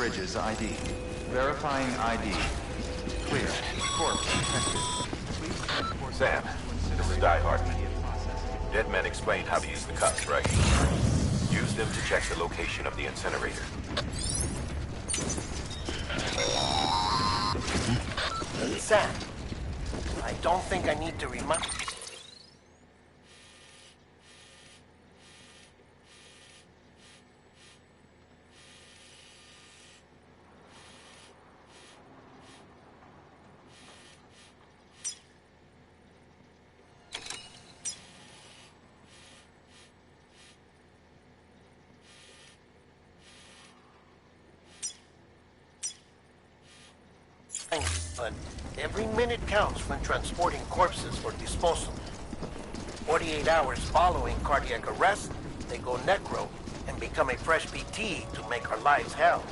Bridges ID. Verifying ID. Clear. Corpse detected. Please transport Sam, this is Die Hard. Dead men explained how to use the cups, right? Use them to check the location of the incinerator. Sam, I don't think I need to remind... But every minute counts when transporting corpses for disposal. 48 hours following cardiac arrest, they go necro and become a fresh BT to make our lives hell.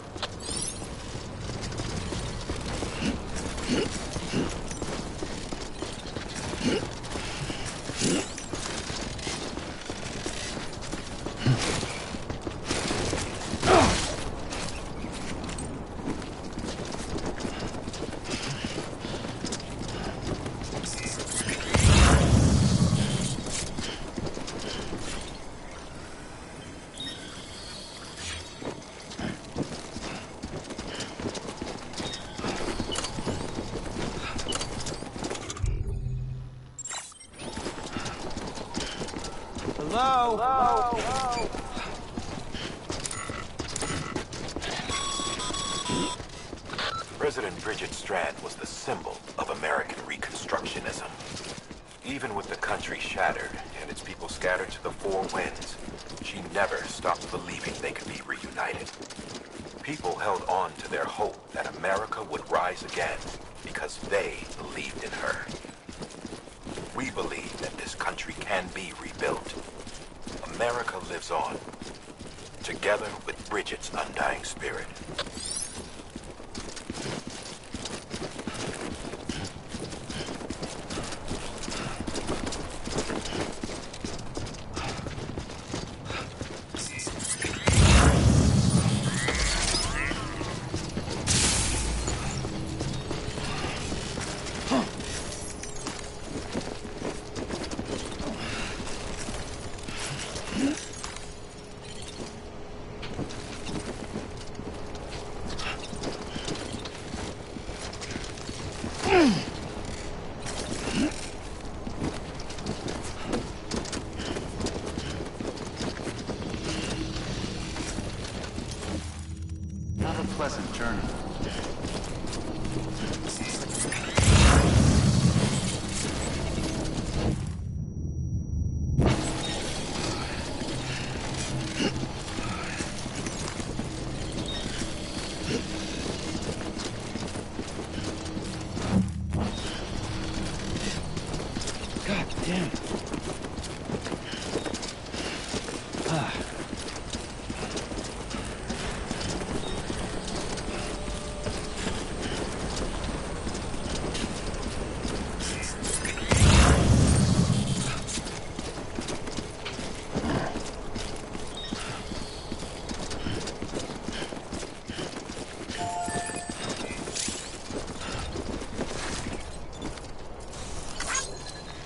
President Bridget Strand was the symbol of American Reconstructionism. Even with the country shattered and its people scattered to the four winds, she never stopped believing they could be reunited. People held on to their hope that America would rise again because they believed in her. We believe that this country can be rebuilt. America lives on, together with Bridget's undying spirit. Pleasant journey. God damn it.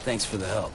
Thanks for the help.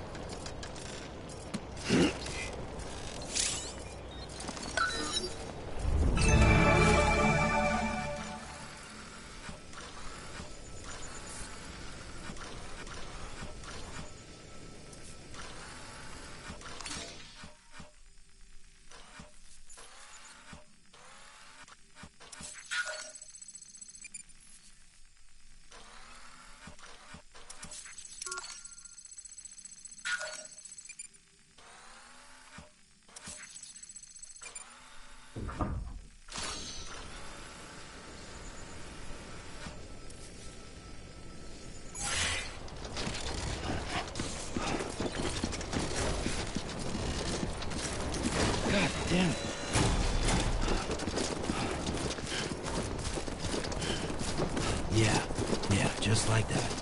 God damn it. Yeah, just like that.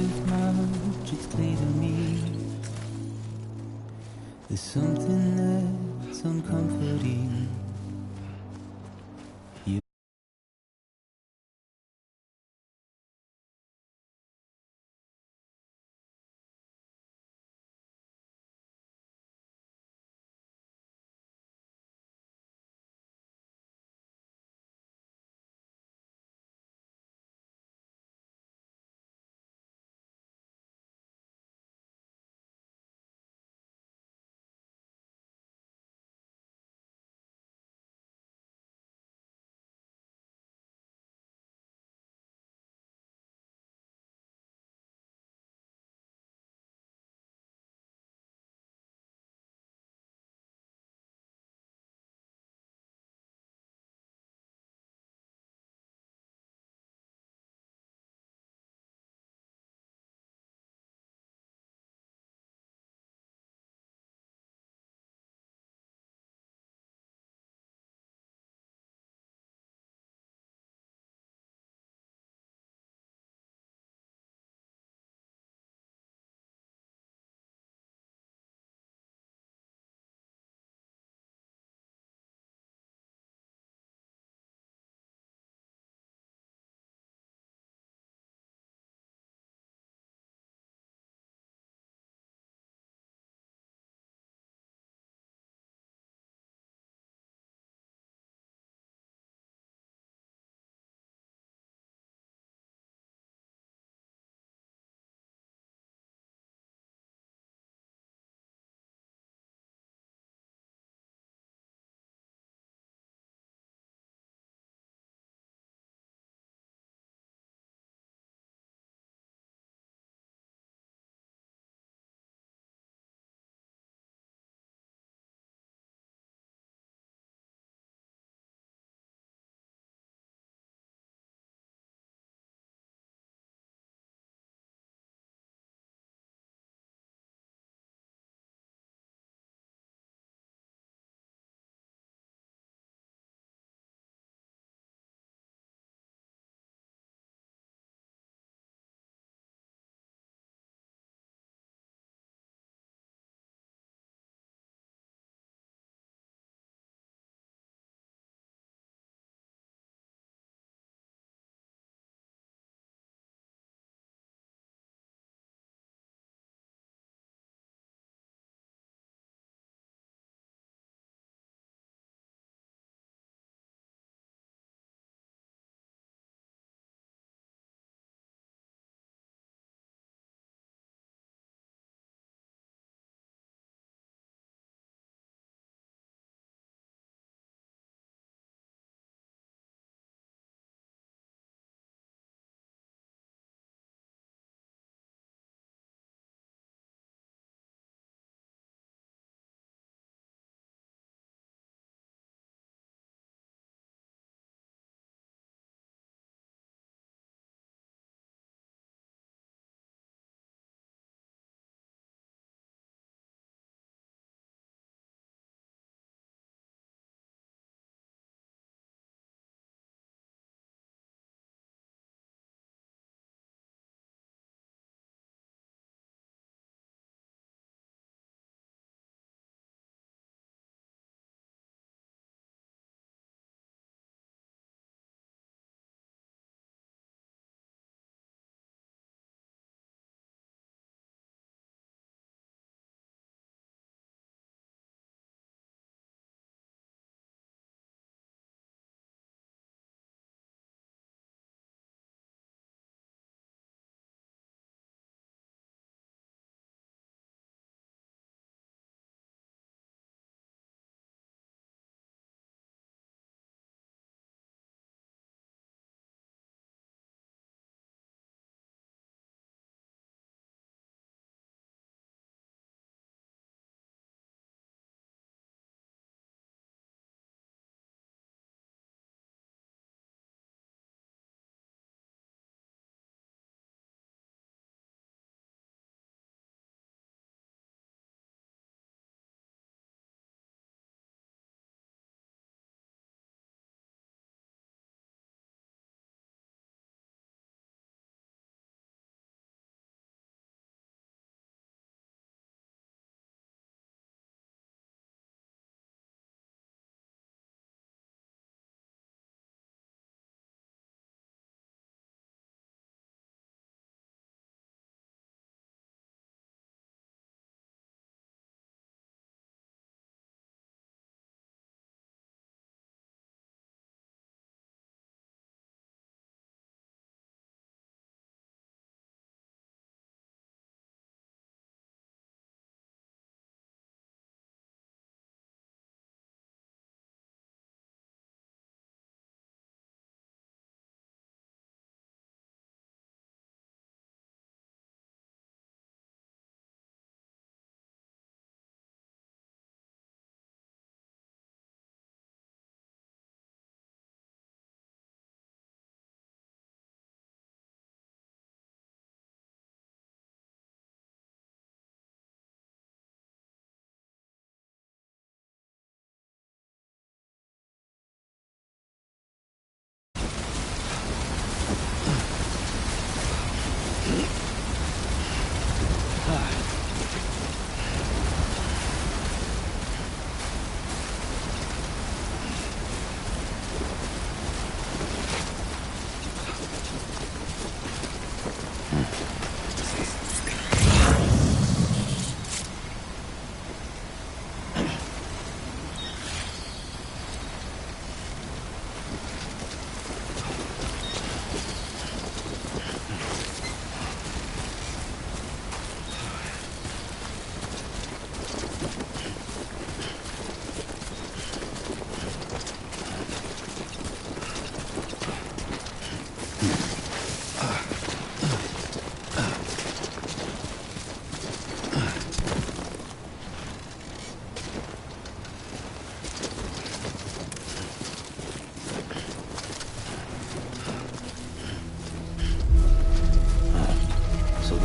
this much, it's clear to me. There's something that's uncomforting.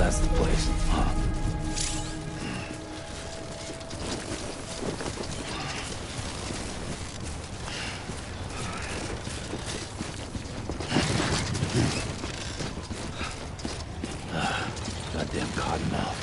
that's the place, huh? Goddamn cottonmouth.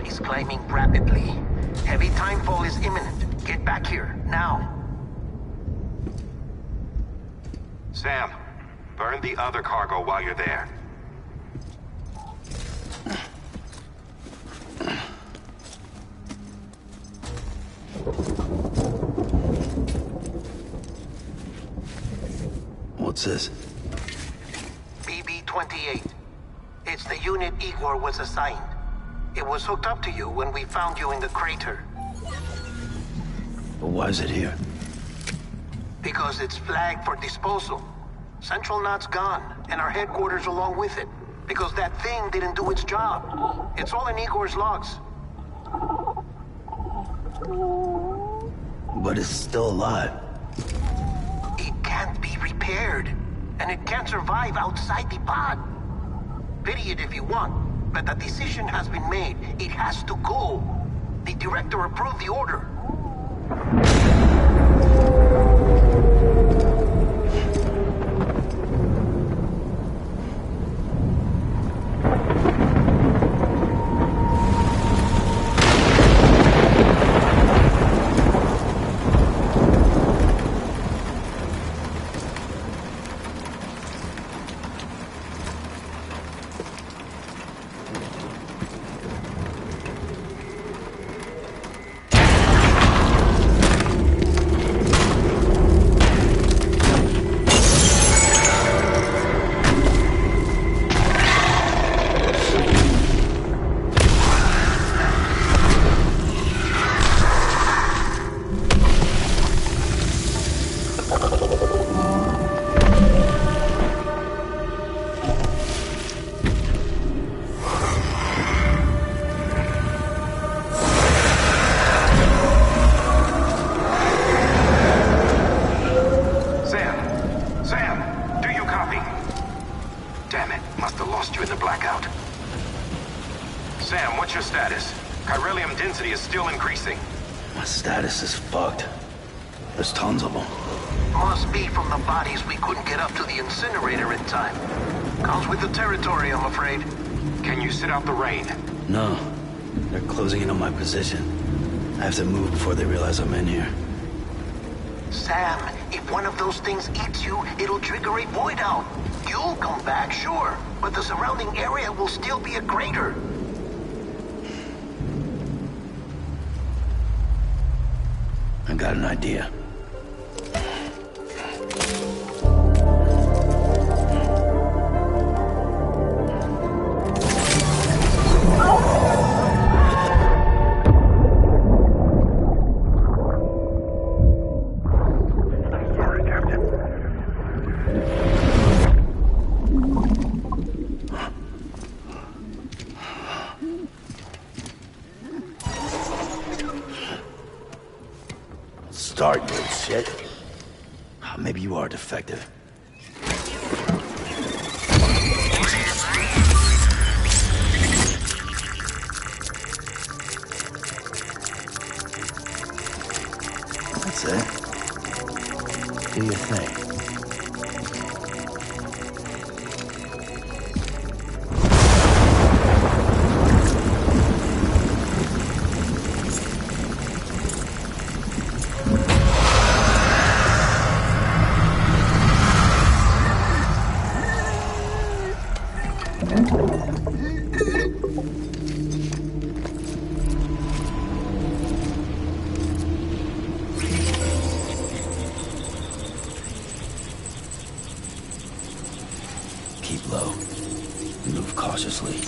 Is climbing rapidly. Heavy timefall is imminent. Get back here, now. Sam, burn the other cargo while you're there. What's this? BB-28. It's the unit Igor was assigned. It was hooked up to you when we found you in the crater. But why is it here? Because it's flagged for disposal. Central Knot's gone, and our headquarters along with it. Because that thing didn't do its job. It's all in Igor's logs. But it's still alive. It can't be repaired. And it can't survive outside the pod. Pity it if you want. But the decision has been made. It has to go. The director approved the order. Status is fucked. There's tons of them. Must be from the bodies we couldn't get up to the incinerator in time. Comes with the territory, I'm afraid. Can you sit out the rain? No. They're closing in on my position. I have to move before they realize I'm in here. Sam, if one of those things eats you, it'll trigger a void out. You'll come back, sure, but the surrounding area will still be a crater. I got an idea. start, you little shit. Maybe you are defective. That's it. Do your thing. Keep low. Move cautiously.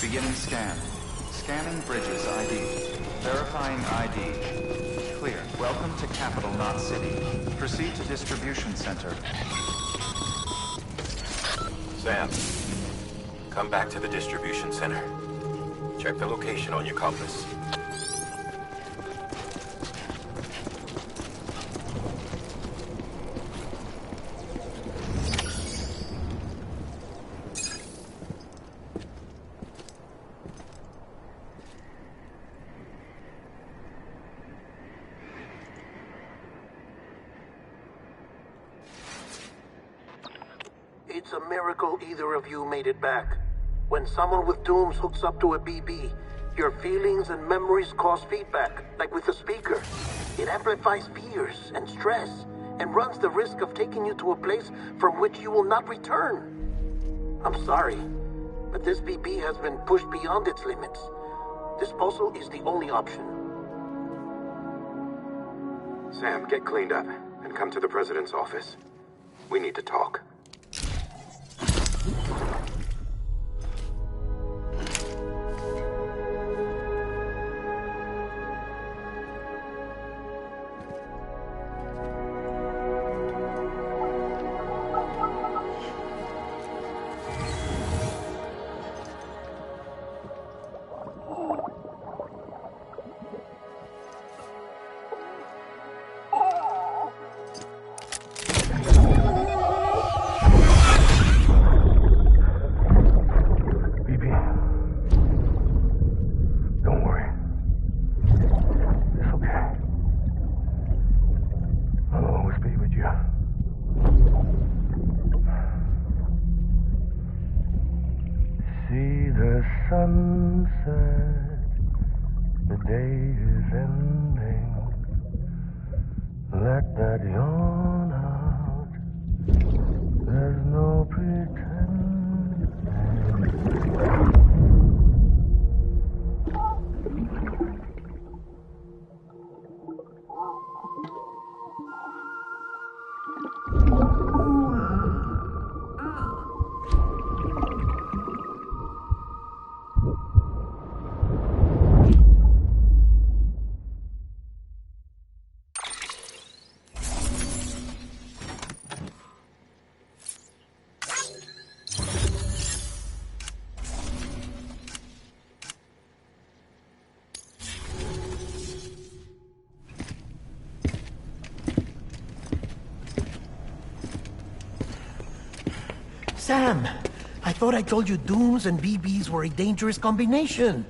Beginning scan. Scanning Bridges ID. Verifying ID. Clear. Welcome to Capital, not City. Proceed to Distribution Center. Sam, come back to the distribution center. Check the location on your compass. It's a miracle either of you made it back. When someone with dooms hooks up to a BB, your feelings and memories cause feedback, like with the speaker. It amplifies fears and stress, and runs the risk of taking you to a place from which you will not return. I'm sorry, but this BB has been pushed beyond its limits. Disposal is the only option. Sam, get cleaned up and come to the President's office. We need to talk. the sunset, the day is ending. Let that yawn out. There's no pretending. Sam, I thought I told you dooms and BBs were a dangerous combination.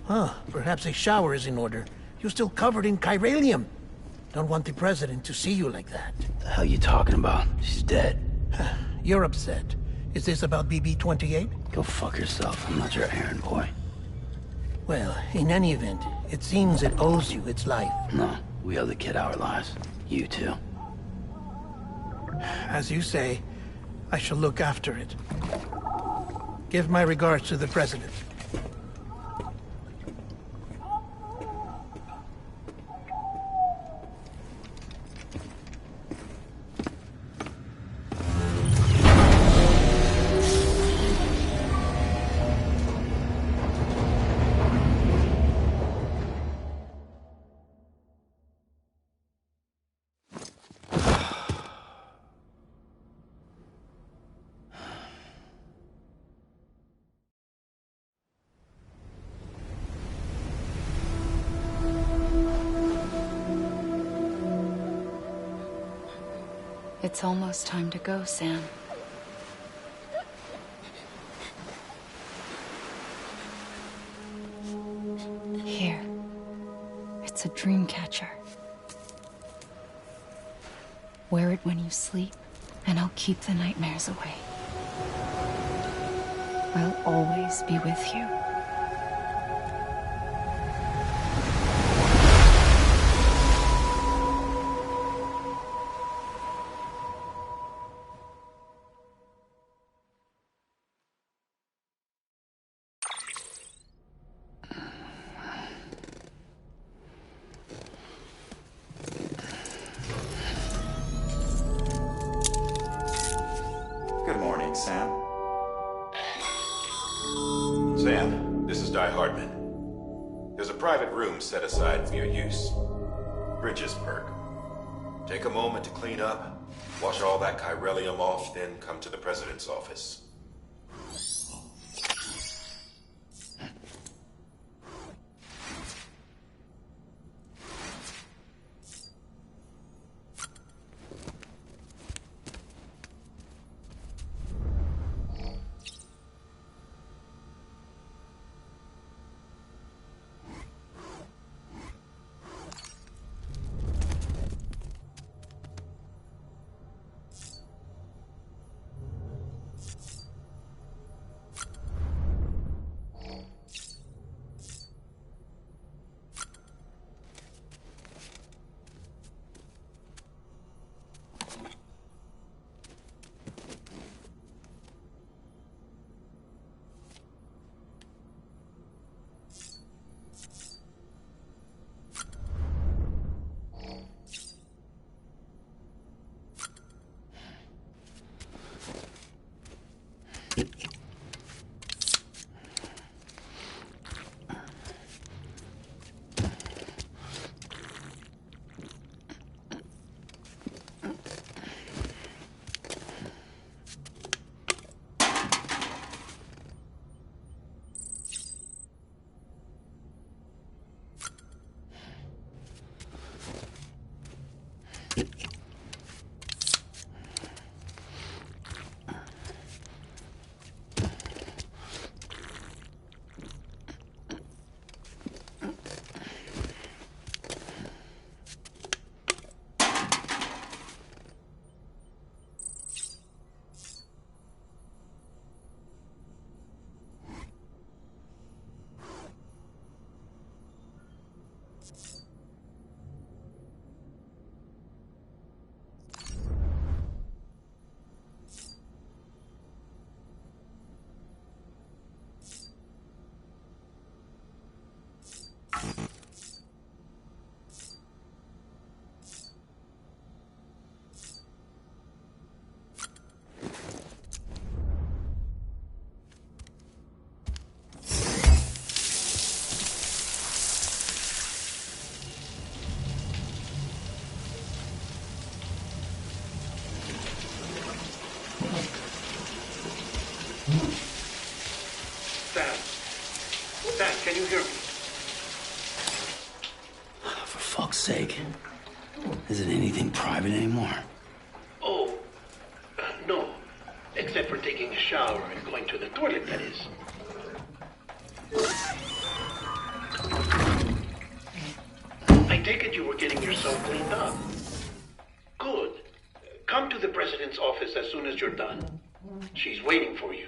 Huh, perhaps a shower is in order. You're still covered in chiralium. Don't want the president to see you like that. The hell you talking about? She's dead. You're upset. Is this about BB-28? Go fuck yourself. I'm not your errand boy. Well, in any event, it seems it owes you its life. No, we owe the kid our lives. You too. As you say, I shall look after it. Give my regards to the president. It's almost time to go, Sam. Here. It's a dream catcher. Wear it when you sleep, and I'll keep the nightmares away. I'll always be with you. Good morning, Sam. Sam, this is Di Hardman. There's a private room set aside for your use. Bridges perk. Take a moment to clean up, wash all that chiralium off, then come to the president's office. Can you hear me? For fuck's sake. Isn't anything private anymore? Oh, no. Except for taking a shower and going to the toilet, that is. I take it you were getting yourself cleaned up. Good. Come to the president's office as soon as you're done. She's waiting for you.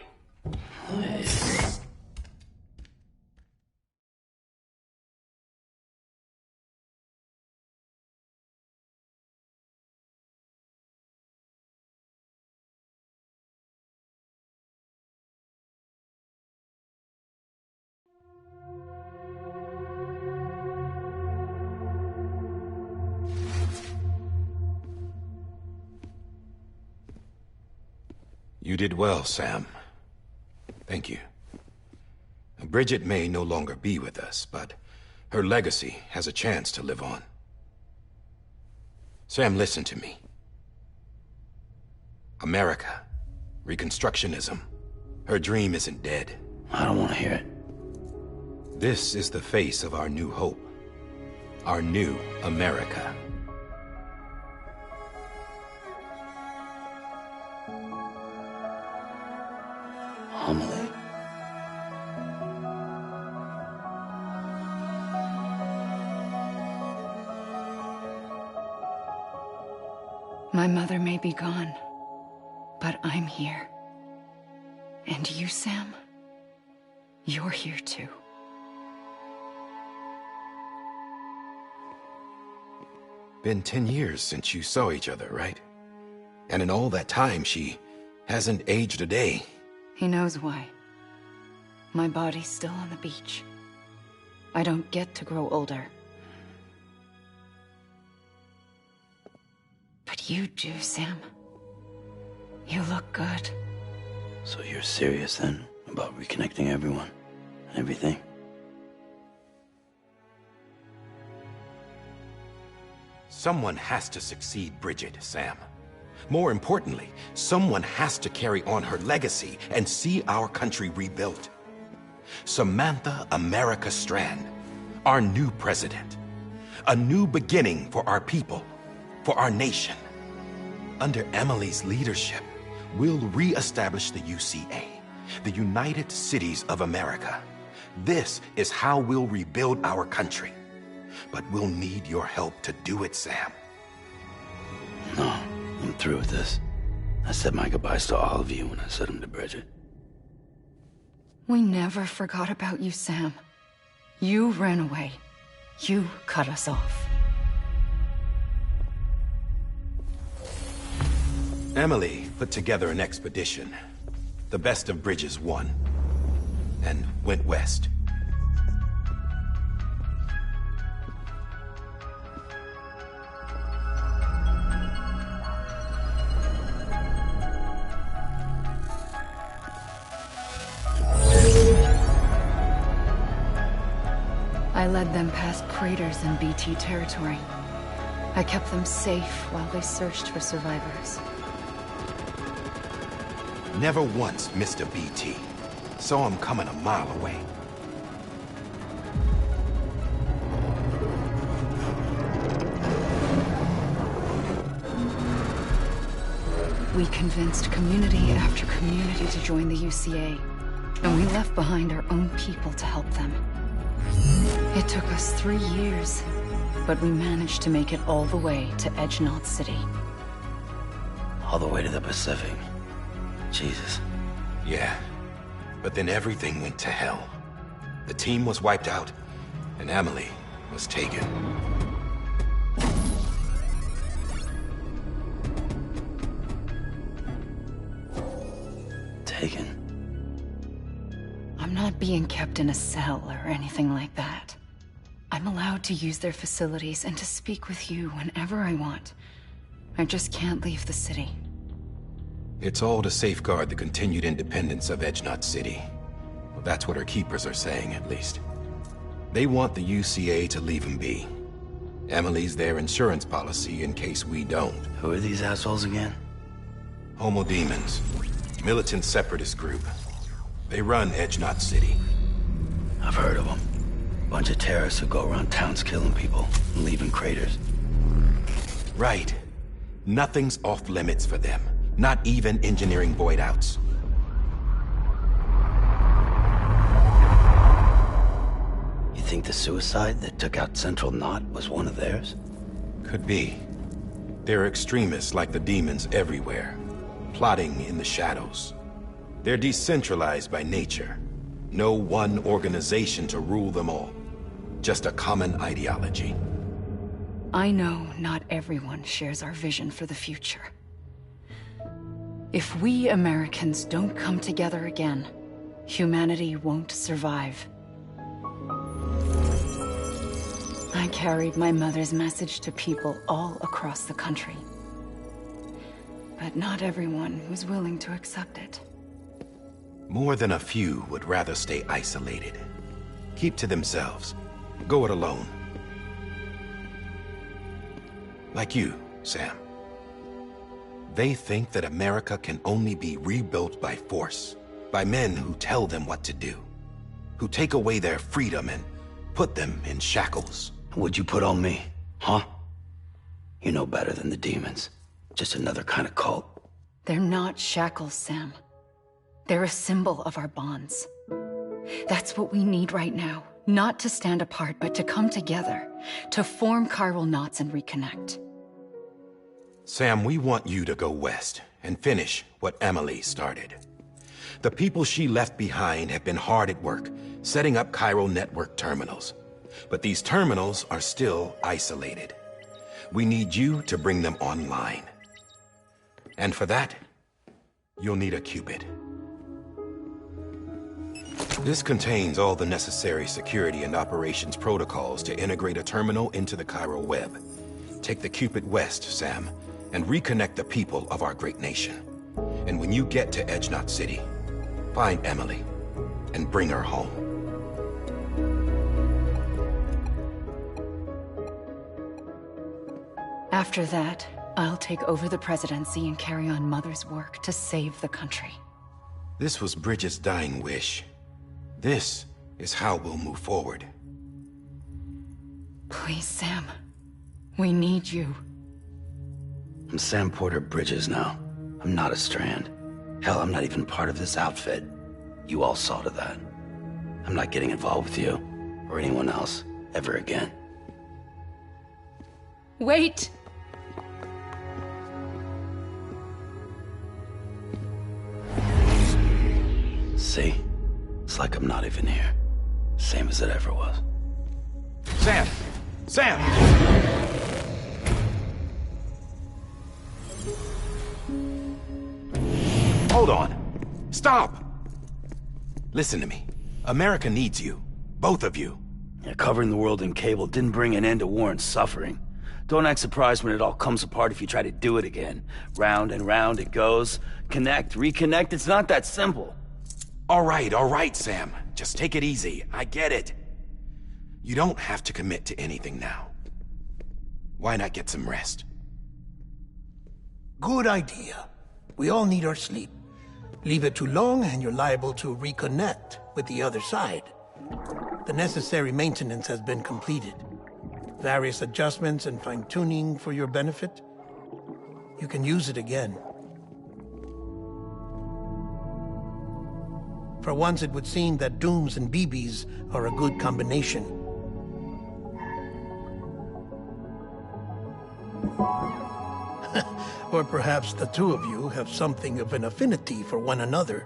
You did well, Sam. Thank you. Bridget may no longer be with us, but her legacy has a chance to live on. Sam, listen to me. America, Reconstructionism, her dream isn't dead. I don't want to hear it. This is the face of our new hope. Our new America. Amelie. My mother may be gone, but I'm here. And you, Sam, you're here too. Been 10 years since you saw each other, right? And in all that time, she hasn't aged a day. He knows why. My body's still on the beach. I don't get to grow older. But you do, Sam. You look good. So you're serious then about reconnecting everyone and everything? Someone has to succeed Bridget, Sam. More importantly, someone has to carry on her legacy and see our country rebuilt. Samantha America Strand, our new president. A new beginning for our people, for our nation. Under Emily's leadership, we'll re-establish the UCA, the United Cities of America. This is how we'll rebuild our country. But we'll need your help to do it, Sam. No, I'm through with this. I said my goodbyes to all of you when I said them to Bridget. We never forgot about you, Sam. You ran away. You cut us off. Emily put together an expedition. The best of Bridges won. And went west. I led them past craters in BT territory. I kept them safe while they searched for survivors. Never once missed a BT. Saw him coming a mile away. We convinced community after community to join the UCA, and we left behind our own people to help them. It took us 3 years, but we managed to make it all the way to Edge-Knot City. All the way to the Pacific. Jesus. Yeah, but then everything went to hell. The team was wiped out, and Emily was taken. Taken? I'm not being kept in a cell or anything like that. I'm allowed to use their facilities and to speak with you whenever I want. I just can't leave the city. It's all to safeguard the continued independence of Edge-Knot City. Well, that's what our keepers are saying, at least. They want the UCA to leave them be. Emily's their insurance policy in case we don't. Who are these assholes again? Homo Demons. Militant separatist group. They run Edge-Knot City. I've heard of them. Bunch of terrorists who go around towns killing people and leaving craters. Right. Nothing's off limits for them. Not even engineering void outs. You think the suicide that took out Central Knot was one of theirs? Could be. There are extremists like the demons everywhere, plotting in the shadows. They're decentralized by nature. No one organization to rule them all. Just a common ideology. I know not everyone shares our vision for the future. If we Americans don't come together again, humanity won't survive. I carried my mother's message to people all across the country. But not everyone was willing to accept it. More than a few would rather stay isolated. Keep to themselves. Go it alone. Like you, Sam. They think that America can only be rebuilt by force, by men who tell them what to do, who take away their freedom and put them in shackles. What'd you put on me, huh? You know better than the demons. Just another kind of cult. They're not shackles, Sam. They're a symbol of our bonds. That's what we need right now. Not to stand apart, but to come together, to form chiral knots and reconnect. Sam, we want you to go west and finish what Emily started. The people she left behind have been hard at work, setting up chiral network terminals. But these terminals are still isolated. We need you to bring them online. And for that, you'll need a Cupid. This contains all the necessary security and operations protocols to integrate a terminal into the chiral web. Take the Cupid west, Sam, and reconnect the people of our great nation. And when you get to Edge Knot City, find Emily and bring her home. After that, I'll take over the presidency and carry on Mother's work to save the country. This was Bridget's dying wish. This is how we'll move forward. Please, Sam. We need you. I'm Sam Porter Bridges now. I'm not a Strand. Hell, I'm not even part of this outfit. You all saw to that. I'm not getting involved with you, or anyone else, ever again. Wait! See? It's like I'm not even here. Same as it ever was. Sam! Sam! Hold on. Stop! Listen to me. America needs you. Both of you. Yeah, covering the world in cable didn't bring an end to war and suffering. Don't act surprised when it all comes apart if you try to do it again. Round and round it goes. Connect, reconnect, it's not that simple. All right, Sam. Just take it easy. I get it. You don't have to commit to anything now. Why not get some rest? Good idea. We all need our sleep. Leave it too long and you're liable to reconnect with the other side. The necessary maintenance has been completed. Various adjustments and fine-tuning for your benefit. You can use it again. For once, it would seem that Dooms and BBs are a good combination. Or perhaps the two of you have something of an affinity for one another.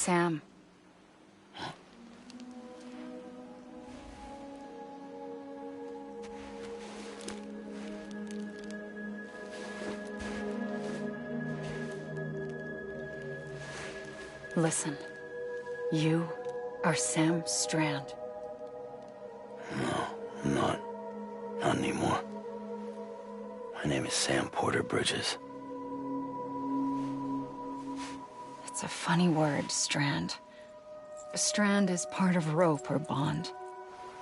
Sam. Listen, you are Sam Strand. No, I'm not. Not anymore. My name is Sam Porter Bridges. It's a funny word, Strand. A strand is part of rope or bond,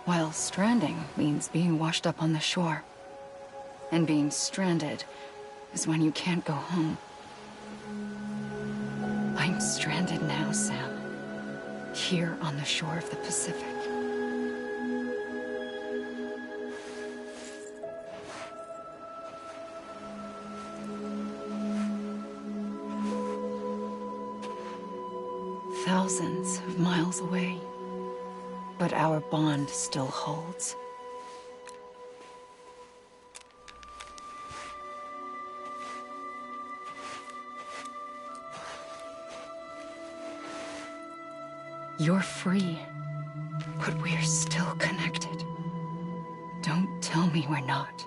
while stranding means being washed up on the shore. And being stranded is when you can't go home. I'm stranded now, Sam. Here on the shore of the Pacific. Thousands of miles away. But our bond still holds. You're free, but we're still connected. Don't tell me we're not.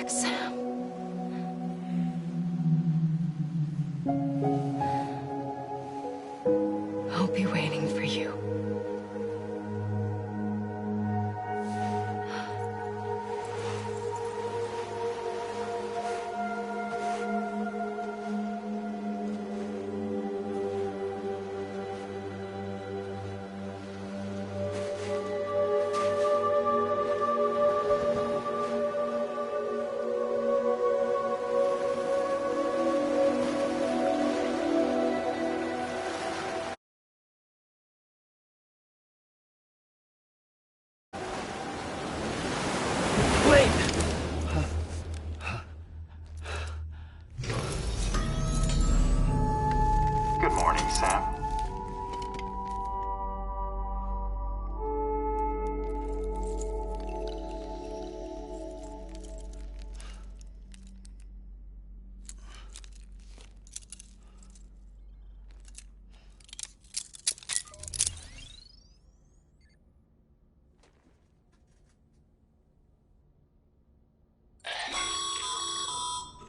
Sam. I'll be waiting for you. Good morning, Sam.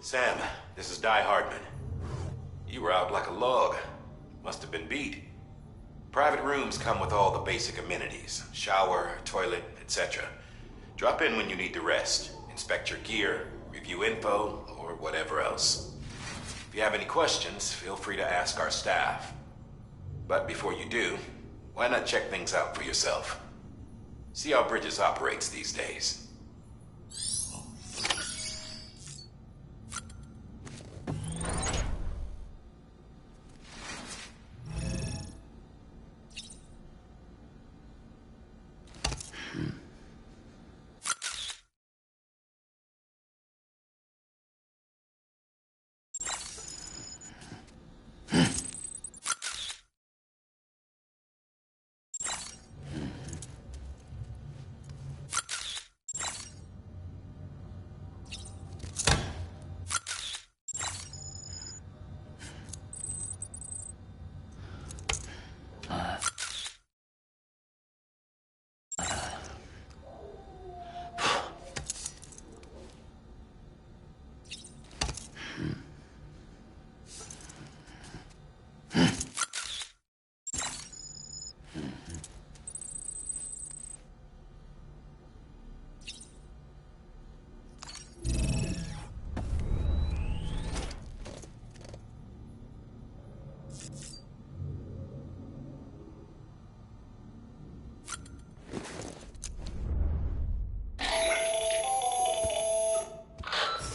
Sam, this is Di Hardman. You were out like a log. Must have been beat. Private rooms come with all the basic amenities. Shower, toilet, etc. Drop in when you need to rest. Inspect your gear, review info, or whatever else. If you have any questions, feel free to ask our staff. But before you do, why not check things out for yourself? See how Bridges operates these days.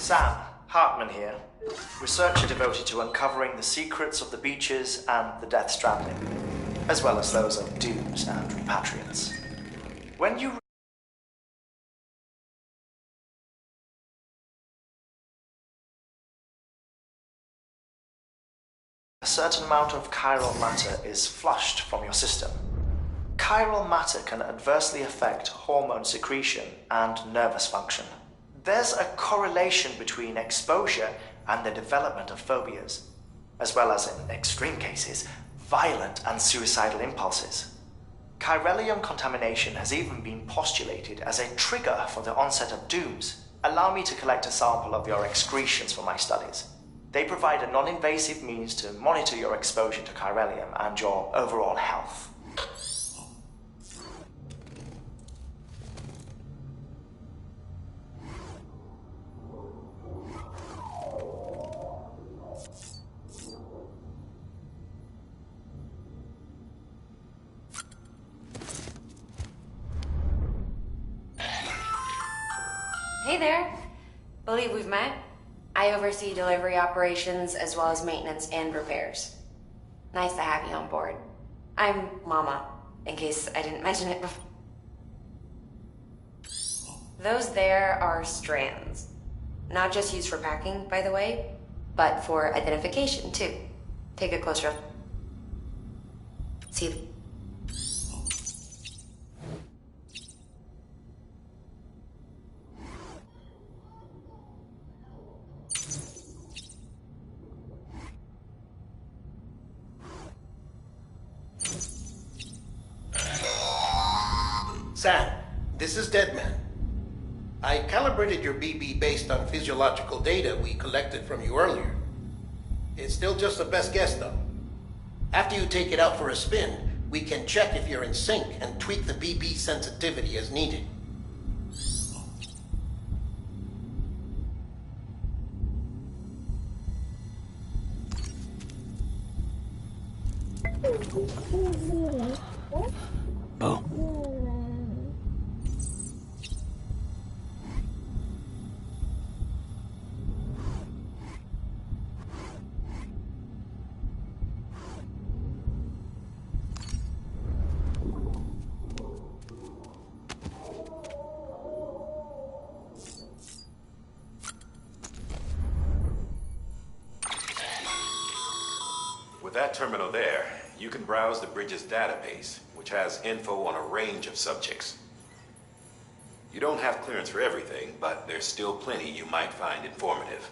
Sam, Hartman here, researcher devoted to uncovering the secrets of the beaches and the Death Stranding, as well as those of dooms and repatriates. When you certain amount of chiral matter is flushed from your system. Chiral matter can adversely affect hormone secretion and nervous function. There's a correlation between exposure and the development of phobias, as well as, in extreme cases, violent and suicidal impulses. Chiralium contamination has even been postulated as a trigger for the onset of dooms. Allow me to collect a sample of your excretions for my studies. They provide a non-invasive means to monitor your exposure to chiralium and your overall health. Hey there. Believe we've met. I oversee delivery operations as well as maintenance and repairs. Nice to have you on board. I'm Mama, in case I didn't mention it before. Those there are strands. Not just used for packing, by the way, but for identification too. Take a closer look. See? Sam, this is Deadman. I calibrated your BB based on physiological data we collected from you earlier. It's still just a best guess, though. After you take it out for a spin, we can check if you're in sync and tweak the BB sensitivity as needed. Bo. With that terminal there, you can browse the Bridges database, which has info on a range of subjects. You don't have clearance for everything, but there's still plenty you might find informative.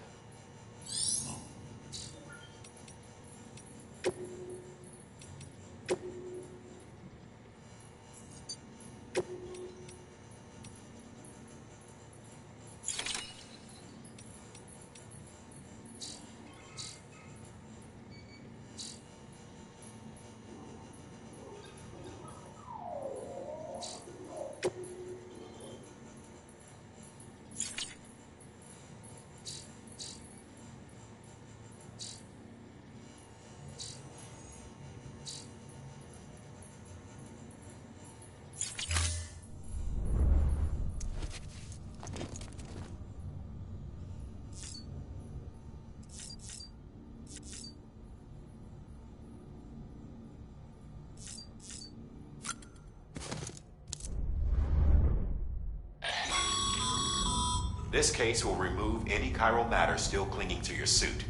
This case will remove any chiral matter still clinging to your suit.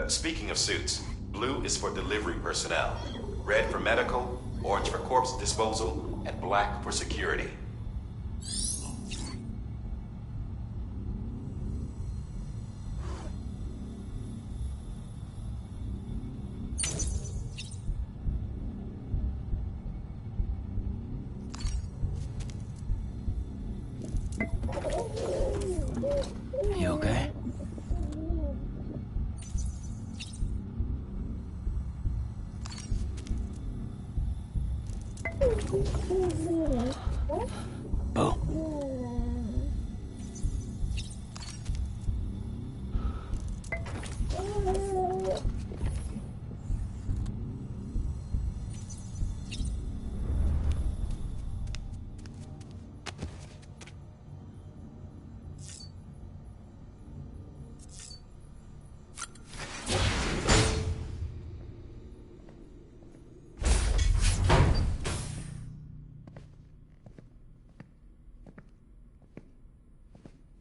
Speaking of suits, blue is for delivery personnel, red for medical, orange for corpse disposal, and black for security. You okay? Bo.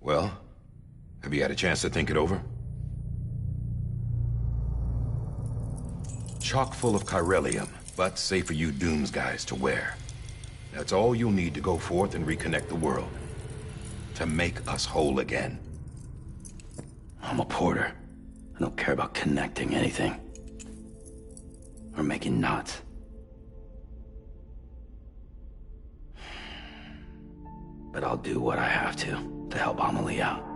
Well, have you had a chance to think it over? chock full of chiralium, but safe for you Dooms guys to wear. That's all you'll need to go forth and reconnect the world. To make us whole again. I'm a porter. I don't care about connecting anything. Or making knots. But I'll do what I have to help Amelie out.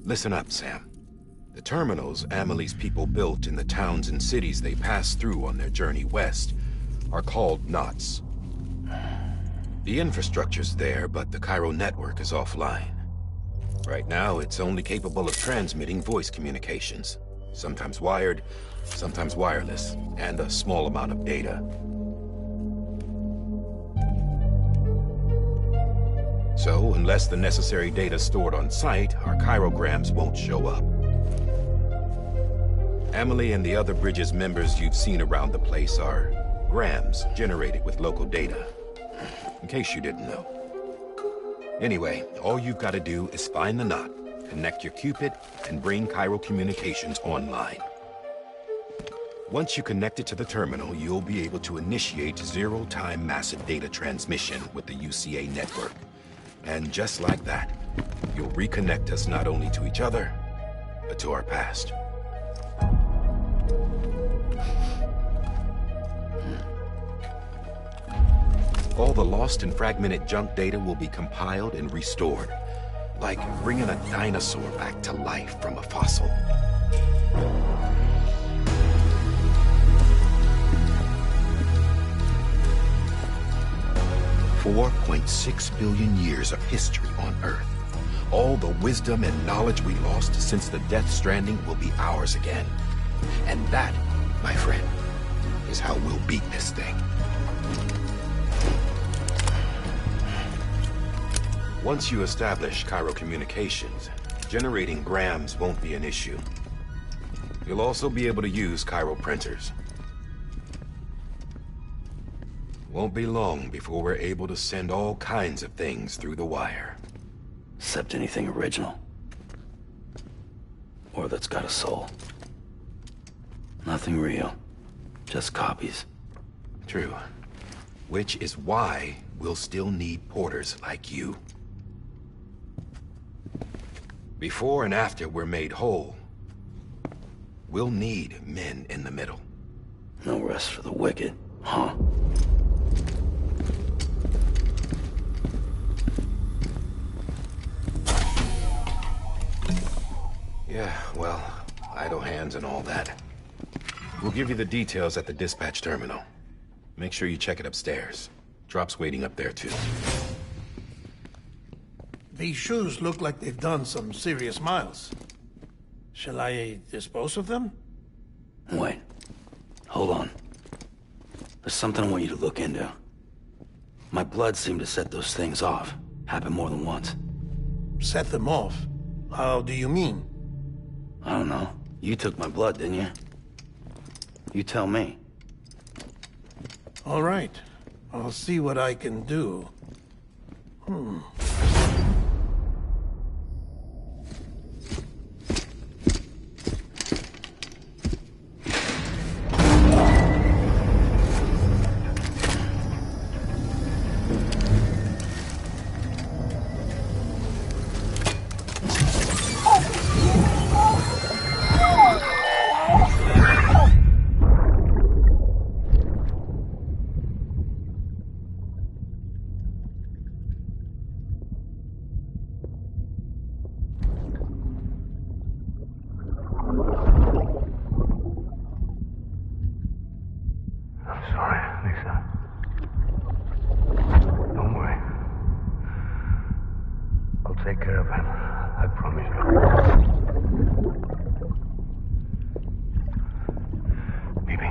Listen up, Sam. The terminals Amelie's people built in the towns and cities they passed through on their journey west are called knots. The infrastructure's there, but the Cairo network is offline. Right now, it's only capable of transmitting voice communications. Sometimes wired, sometimes wireless, and a small amount of data. So, unless the necessary data stored on site, our chirograms won't show up. Amelie and the other Bridges members you've seen around the place are grams generated with local data. In case you didn't know. Anyway, all you've got to do is find the knot, connect your Cupid, and bring Cairo communications online. Once you connect it to the terminal, you'll be able to initiate zero-time massive data transmission with the UCA network. And just like that, you'll reconnect us not only to each other, but to our past. All the lost and fragmented junk data will be compiled and restored, like bringing a dinosaur back to life from a fossil. $4.6 billion years of history on Earth. All the wisdom and knowledge we lost since the Death Stranding will be ours again. And that, my friend, is how we'll beat this thing. Once you establish Cairo communications, generating grams won't be an issue. You'll also be able to use Cairo printers. Won't be long before we're able to send all kinds of things through the wire. Except anything original. Or that's got a soul. Nothing real. Just copies. True. Which is why we'll still need porters like you. Before and after we're made whole, we'll need men in the middle. No rest for the wicked, huh? Yeah, well, idle hands and all that. We'll give you the details at the dispatch terminal. Make sure you check it upstairs. Drop's waiting up there, too. These shoes look like they've done some serious miles. Shall I dispose of them? Wait. Hold on. There's something I want you to look into. My blood seemed to set those things off. Happened more than once. Set them off? How do you mean? I don't know. You took my blood, didn't you? You tell me. All right. I'll see what I can do. Take care of him. I promise you. Maybe.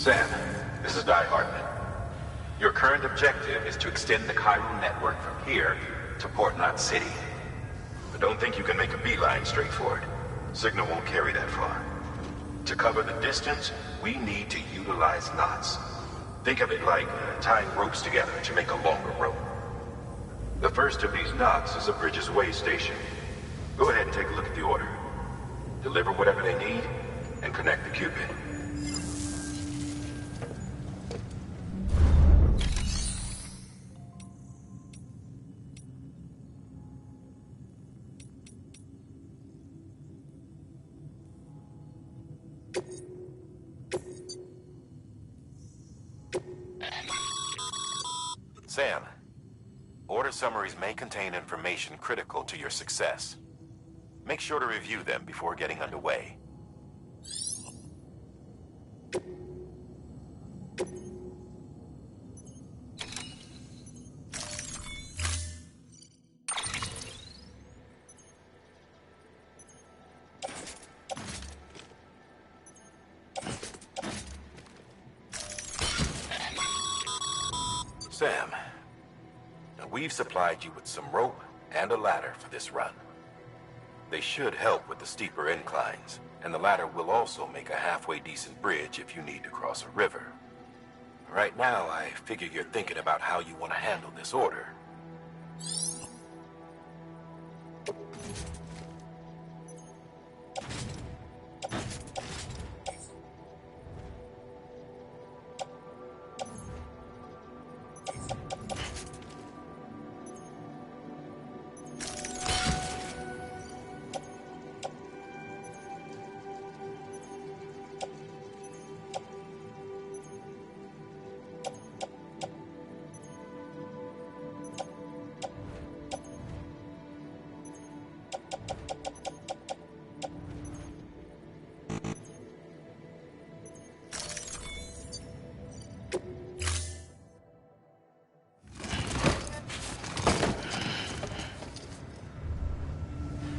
Sam, this is Di Hartman. Your current objective is to extend the chiral network from here to Port Knot City. But don't think you can make a beeline straight for it. Signal won't carry that far. To cover the distance, we need to utilize knots. Think of it like tying ropes together to make a longer rope. The first of these knots is a Bridges Way station. Go ahead and take a look at the order. Deliver whatever they need, and connect the Cupid. Sam, order summaries may contain information critical to your success. Make sure to review them before getting underway. Sam, we've supplied you with some rope and a ladder for this run. They should help with the steeper inclines, and the ladder will also make a halfway decent bridge if you need to cross a river. Right now, I figure you're thinking about how you want to handle this order.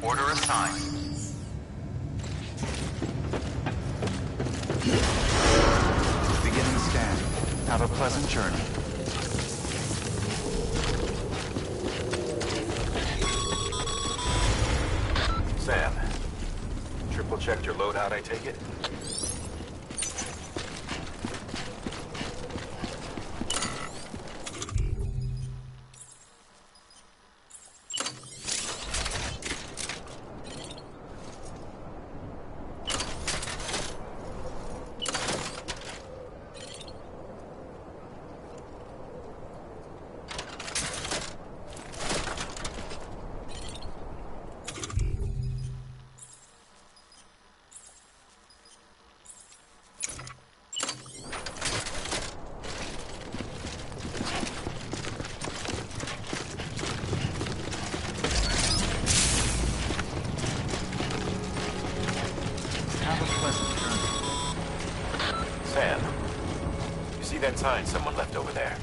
Order assigned. Beginning scan. Have a pleasant journey. Sam, triple checked your loadout, I take it? Sam, you see that sign someone left over there?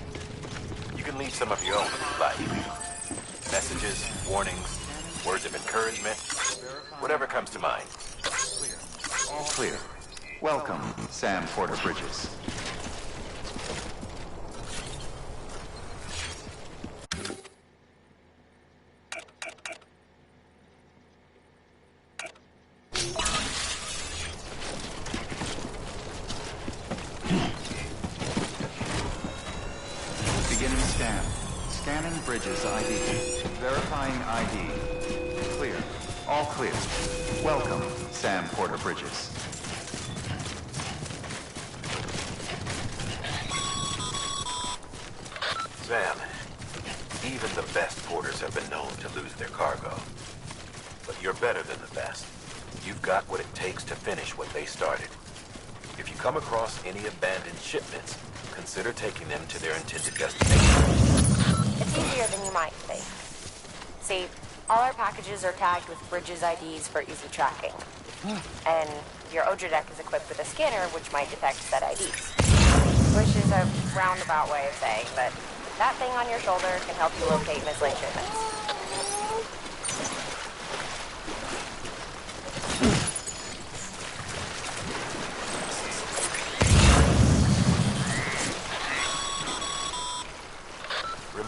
You can leave some of your own if you like. Messages, warnings, words of encouragement, whatever comes to mind. All clear. Welcome, Sam Porter Bridges. Beginning scan. Scanning Bridges ID. Verifying ID. Clear. All clear. Welcome, Sam Porter Bridges. Sam, even the best porters have been known to lose their cargo. But you're better than the best. You've got what it takes to finish what they started. If you come across any abandoned shipments, consider taking them to their intended destination. It's easier than you might think. See, all our packages are tagged with Bridges IDs for easy tracking. And your OJA deck is equipped with a scanner which might detect said IDs. Which is a roundabout way of saying, but that thing on your shoulder can help you locate mislaid shipments.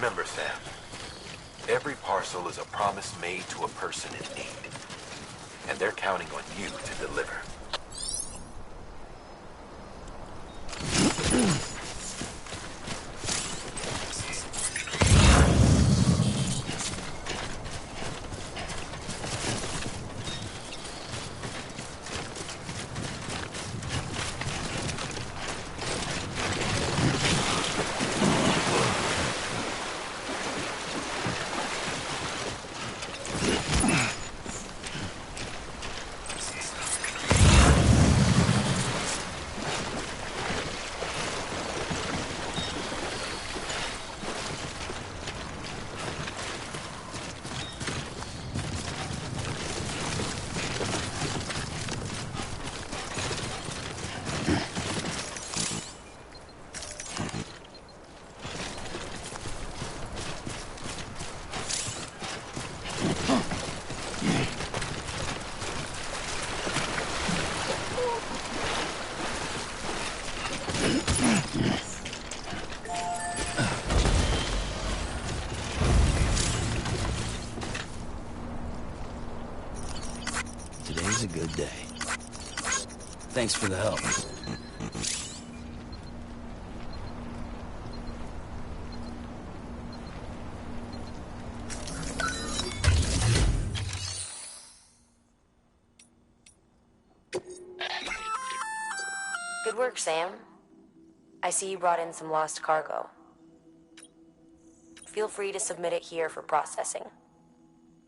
Remember, Sam, every parcel is a promise made to a person in need. And they're counting on you to deliver. Today's a good day. Thanks for the help. Good work, Sam. I see you brought in some lost cargo. Feel free to submit it here for processing.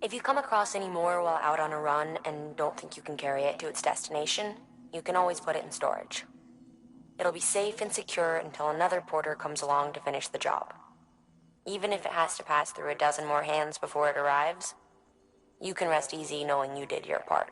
If you come across any more while out on a run and don't think you can carry it to its destination, you can always put it in storage. It'll be safe and secure until another porter comes along to finish the job. Even if it has to pass through a dozen more hands before it arrives, you can rest easy knowing you did your part.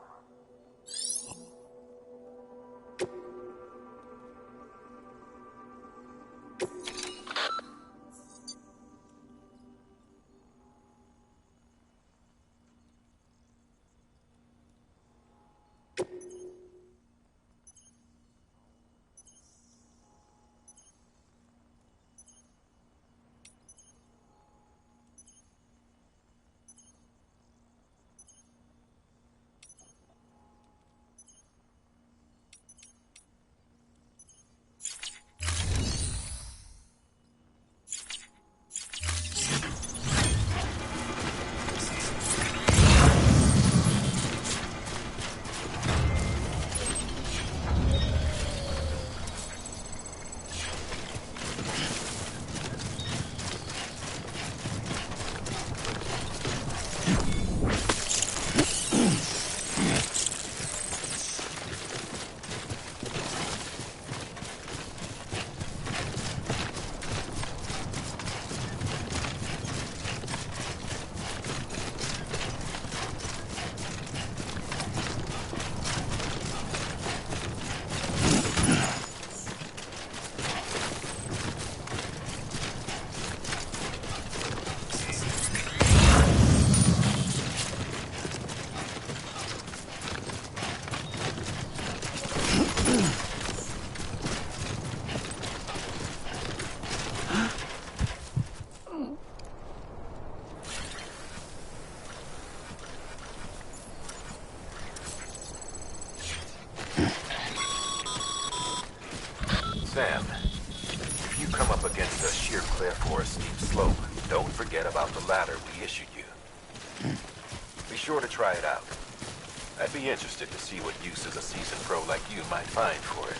Sam, if you come up against a sheer cliff or a steep slope, don't forget about the ladder we issued you. Be sure to try it out. I'd be interested to see what uses a seasoned pro like you might find for it.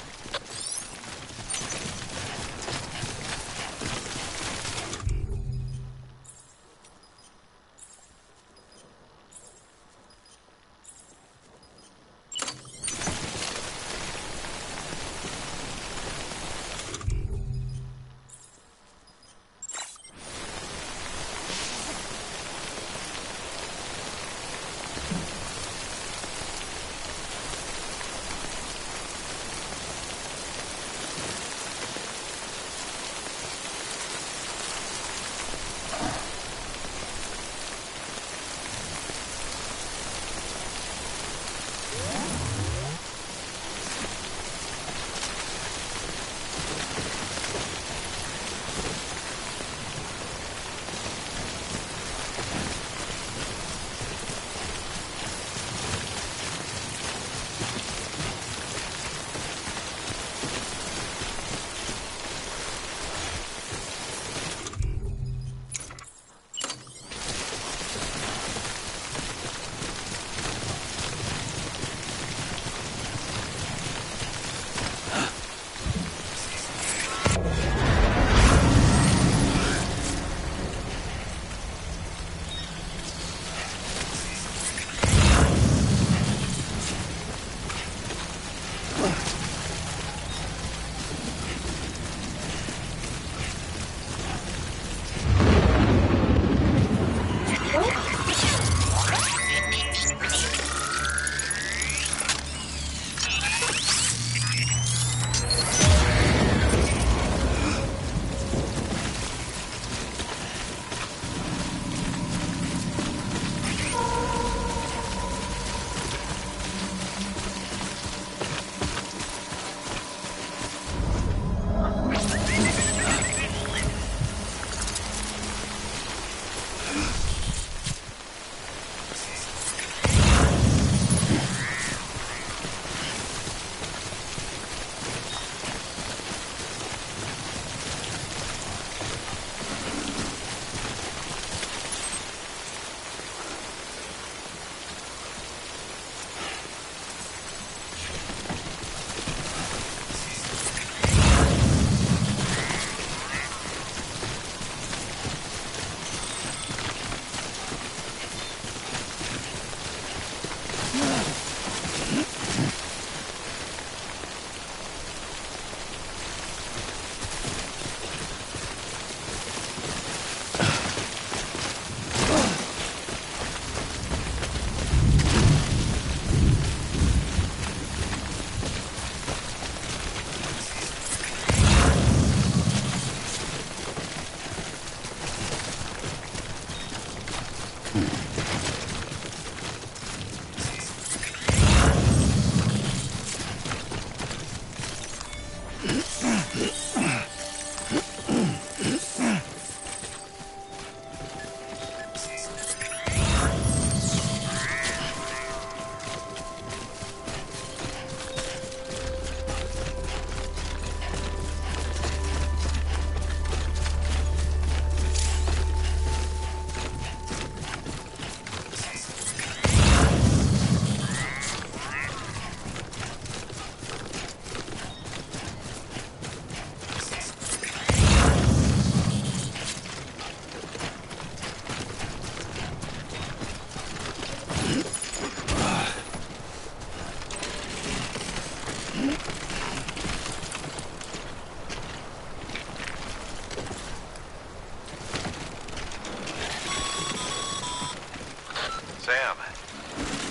Sam,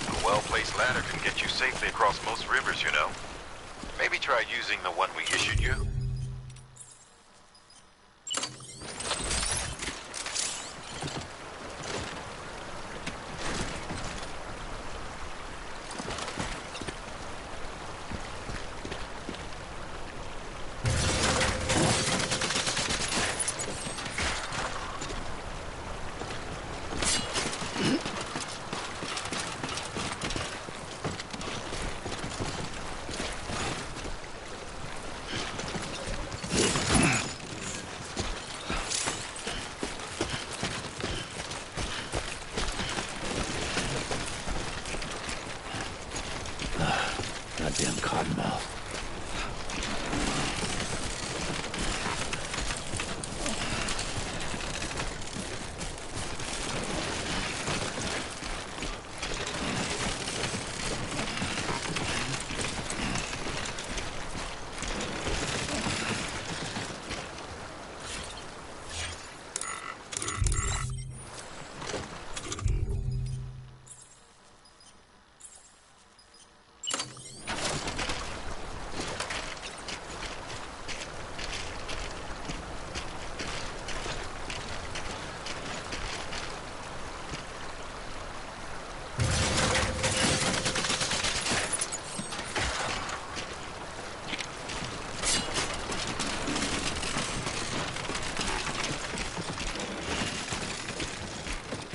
a well-placed ladder can get you safely across most rivers, you know. Maybe try using the one we issued you. Goddamn cottonmouth.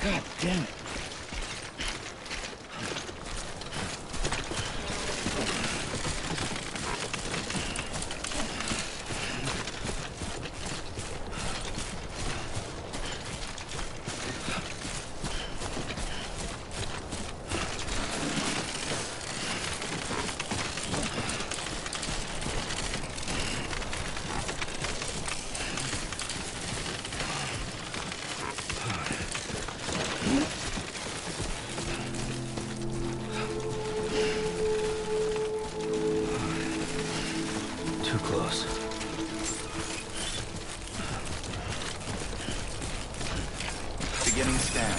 God damn it. Too close. Beginning scan.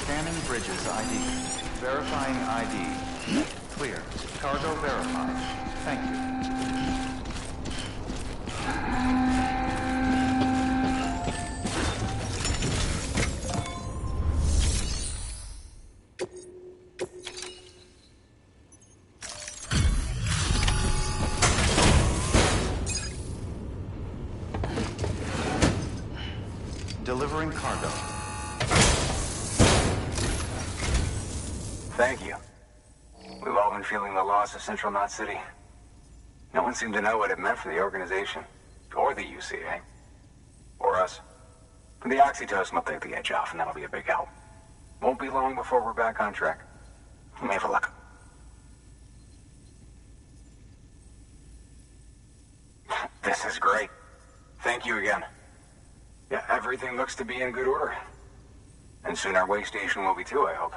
Scanning bridges ID. Verifying ID. Clear. Cargo verified. Thank you. Delivering cargo. Thank you. We've all been feeling the loss of Central Knot City. No one seemed to know what it meant for the organization, or the UCA, or us. The oxytocin will take the edge off, and that'll be a big help. Won't be long before we're back on track. We may have luck. This is great. Thank you again. Yeah, everything looks to be in good order. And soon our way station will be too, I hope.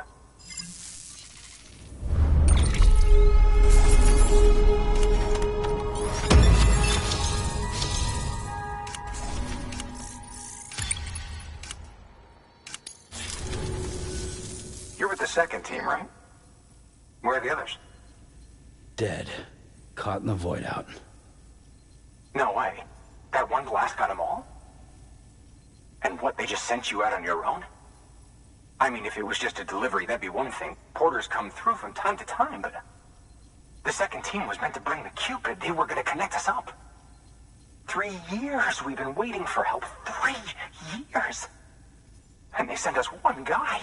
You're with the second team, right? Where are the others? Dead. Caught in the void out. No way. That one blast got them all? And what, they just sent you out on your own? I mean, if it was just a delivery, that'd be one thing. Porters come through from time to time, but... The second team was meant to bring the Cupid. They were gonna connect us up. 3 years we've been waiting for help. 3 years. And they sent us one guy.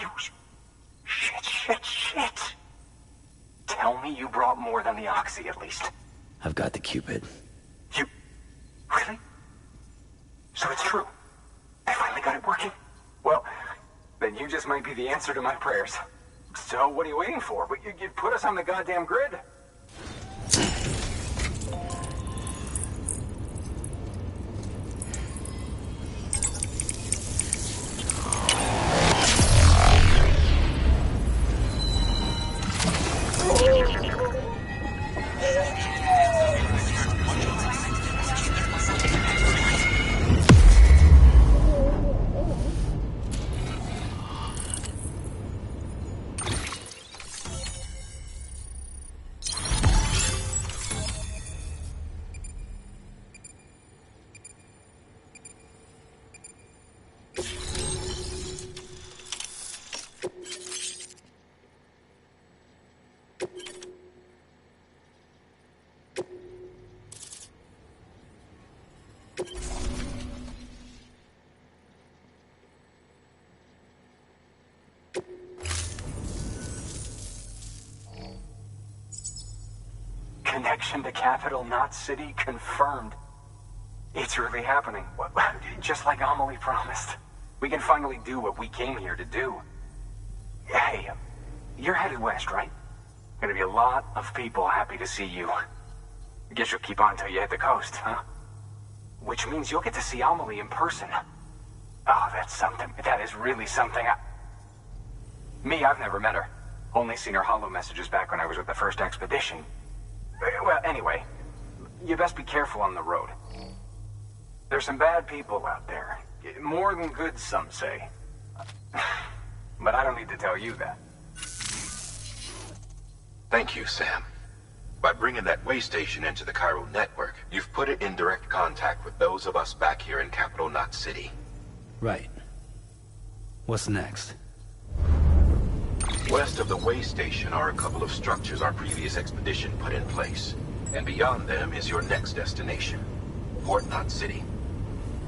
Shit. Tell me you brought more than the Oxy, at least. I've got the Cupid. You... Really? So it's true. I finally got it working. Well, then you just might be the answer to my prayers. So what are you waiting for? You put us on the goddamn grid. Connection to capital, not city, confirmed. It's really happening. Just like Amelie promised. We can finally do what we came here to do. Hey, you're headed west, right? Gonna be a lot of people happy to see you. Guess you'll keep on till you hit the coast, huh? Which means you'll get to see Amelie in person. Oh, that's something. That is really something. I've never met her. Only seen her holo messages back when I was with the first expedition. Well, anyway, you best be careful on the road. There's some bad people out there. More than good, some say. But I don't need to tell you that. Thank you, Sam. By bringing that way station into the Cairo network, you've put it in direct contact with those of us back here in Capital Knot City. Right. What's next? West of the way station are a couple of structures our previous expedition put in place. And beyond them is your next destination, Port Knot City.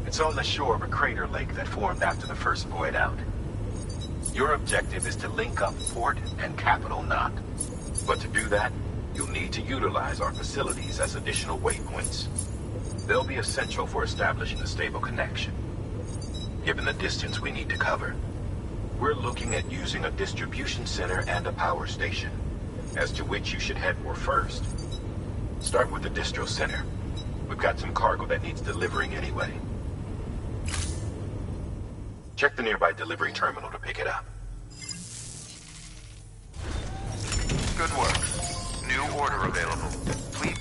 It's on the shore of a crater lake that formed after the first void out. Your objective is to link up Port and Capital Knot. But to do that, you'll need to utilize our facilities as additional waypoints. They'll be essential for establishing a stable connection. Given the distance we need to cover, we're looking at using a distribution center and a power station, as to which you should head for first. Start with the distro center. We've got some cargo that needs delivering anyway. Check the nearby delivery terminal to pick it up. Good work. New order available. Please.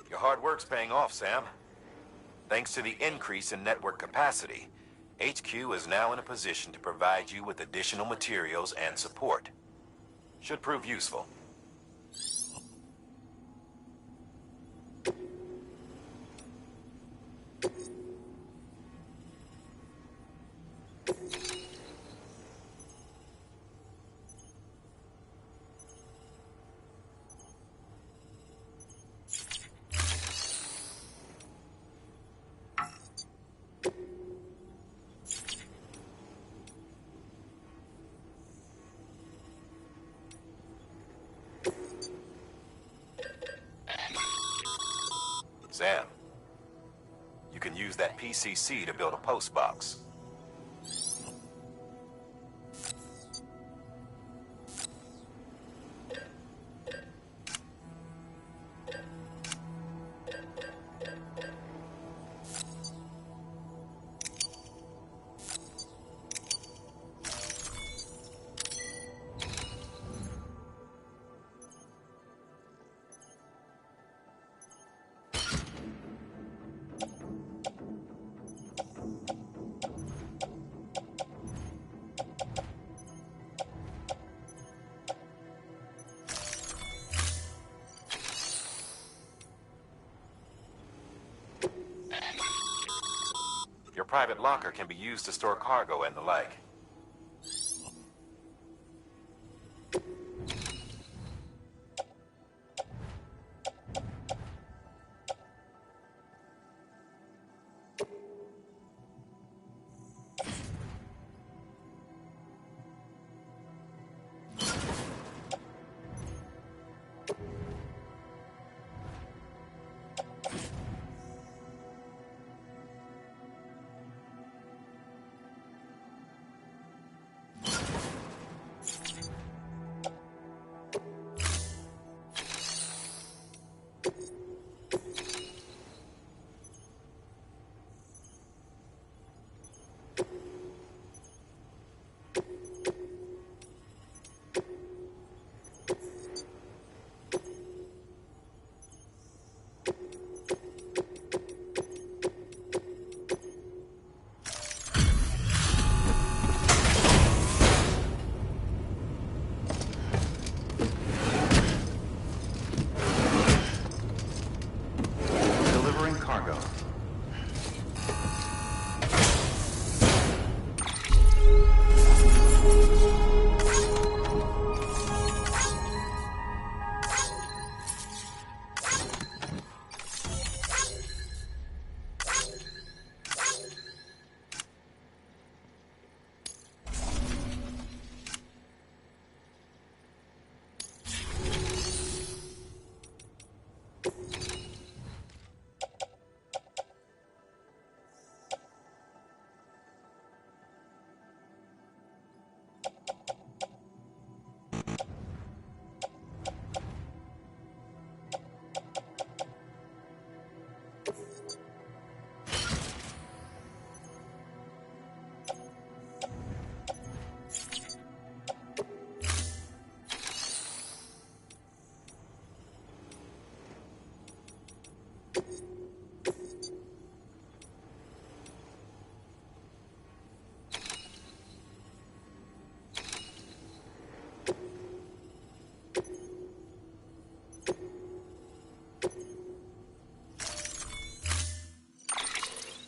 Your hard work's paying off, Sam. Thanks to the increase in network capacity, HQ is now in a position to provide you with additional materials and support. Should prove useful. Sam, you can use that PCC to build a post box. Your private locker can be used to store cargo and the like.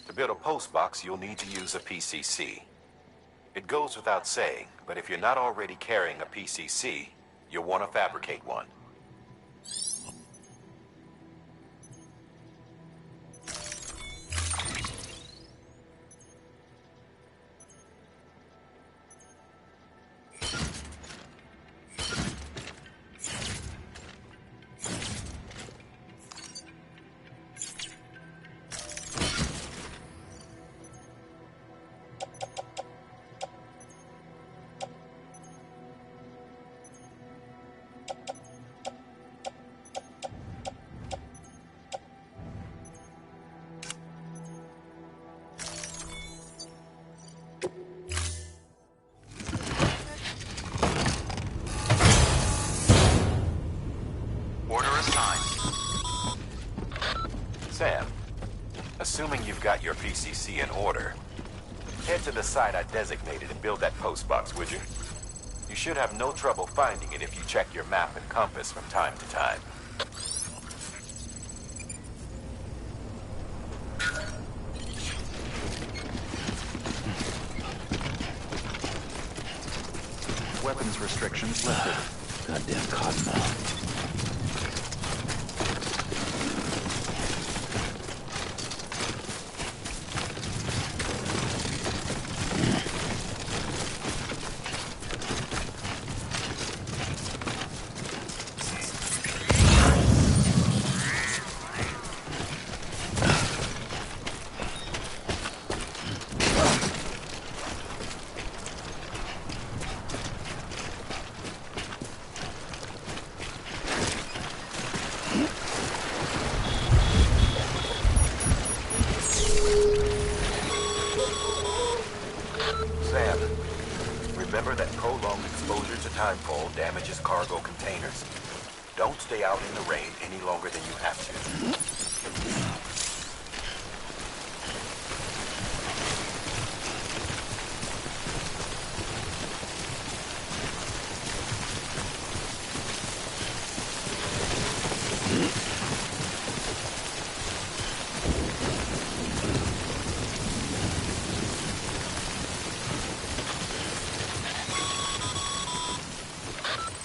To build a post box, you'll need to use a PCC. It goes without saying, but if you're not already carrying a PCC, you'll want to fabricate one. Sam, assuming you've got your PCC in order, head to the site I designated and build that post box, would you? You should have no trouble finding it if you check your map and compass from time to time. Weapons restrictions lifted. Goddamn cottonmouth. Remember that prolonged exposure to timefall damages cargo containers. Don't stay out in the rain any longer than you have to.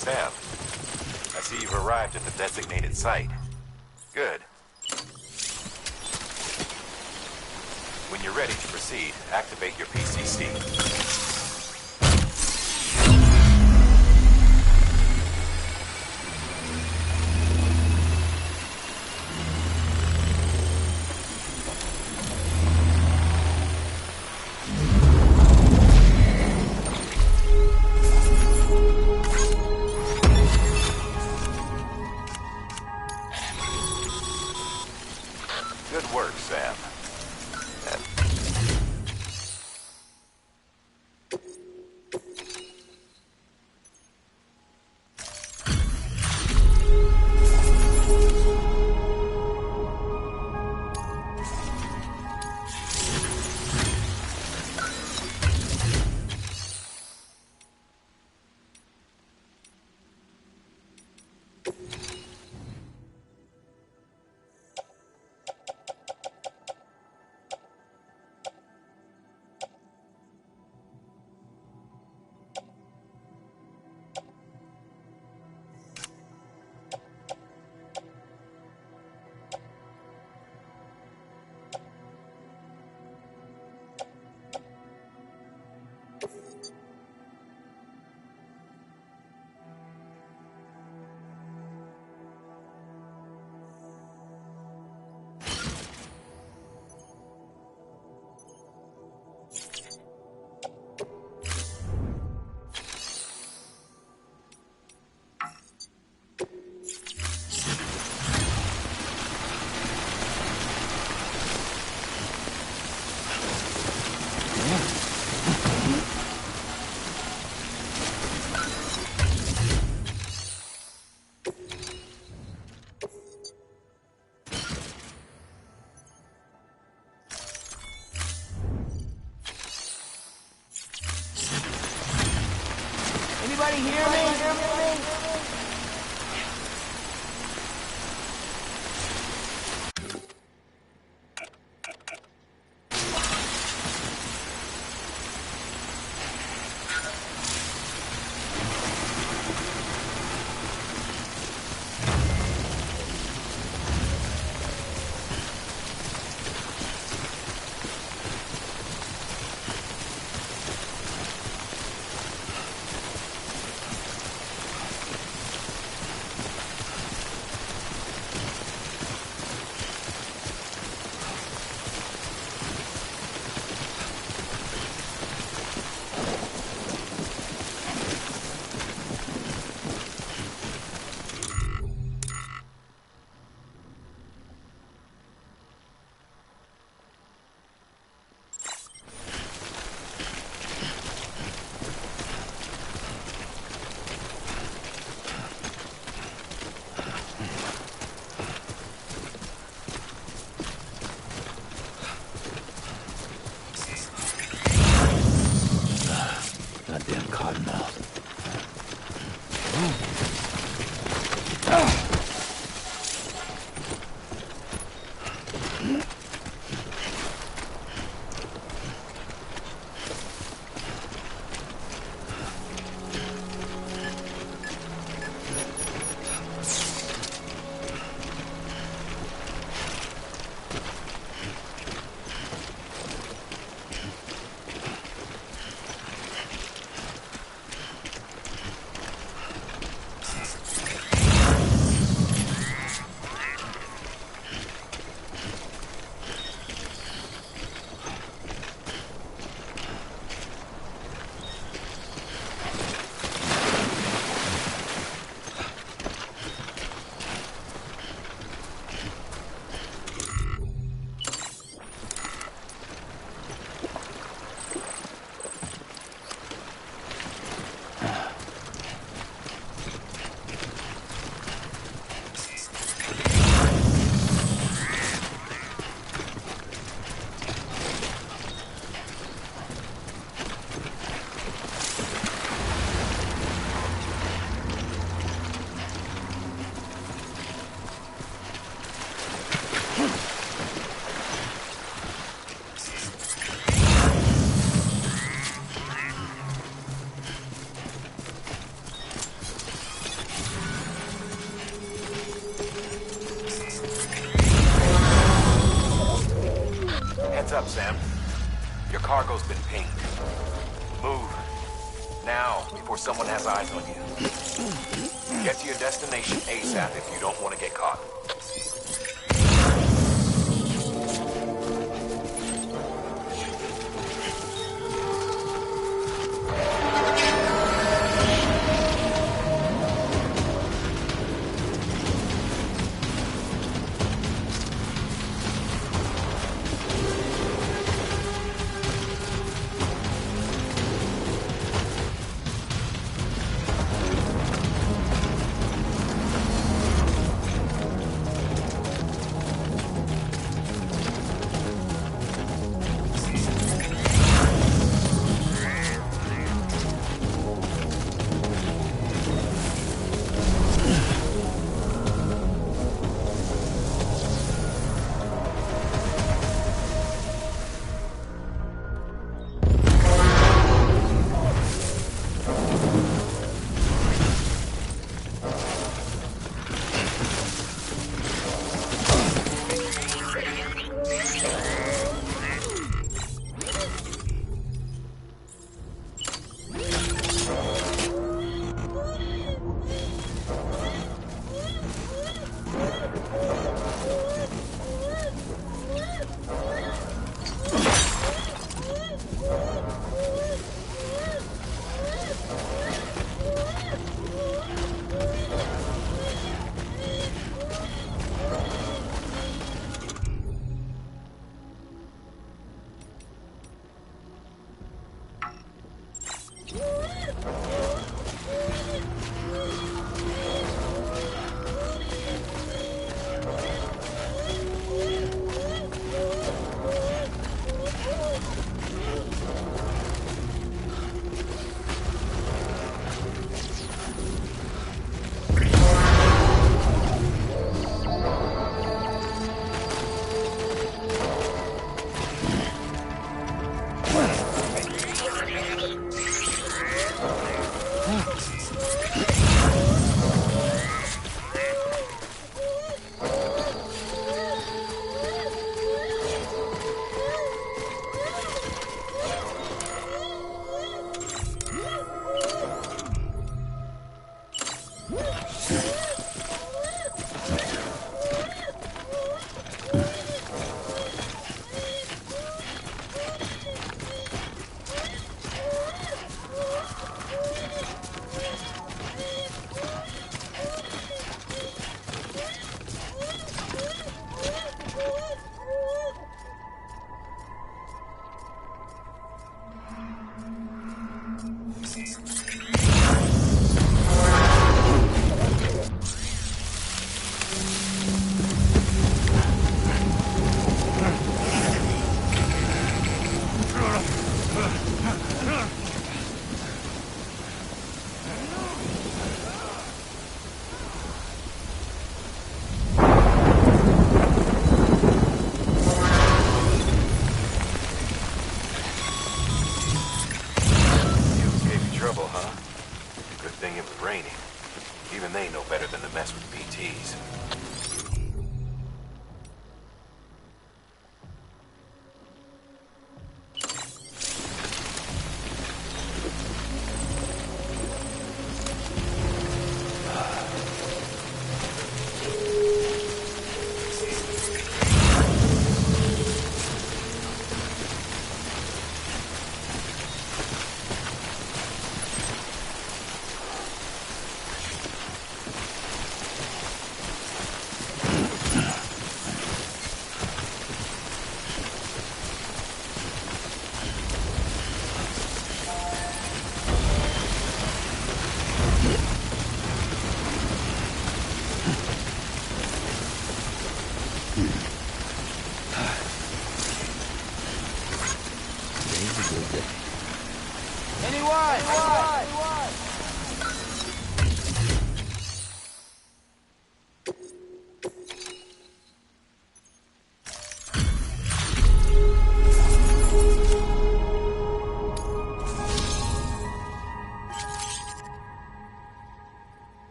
Sam, I see you've arrived at the designated site. Good. When you're ready to proceed, activate your PCC. Good work, Sam. Anybody hear me? Goddamn cottonmouth. Heads up, Sam. Your cargo's been pinged. Move. Now, before someone has eyes on you. Get to your destination ASAP if you don't want to get caught.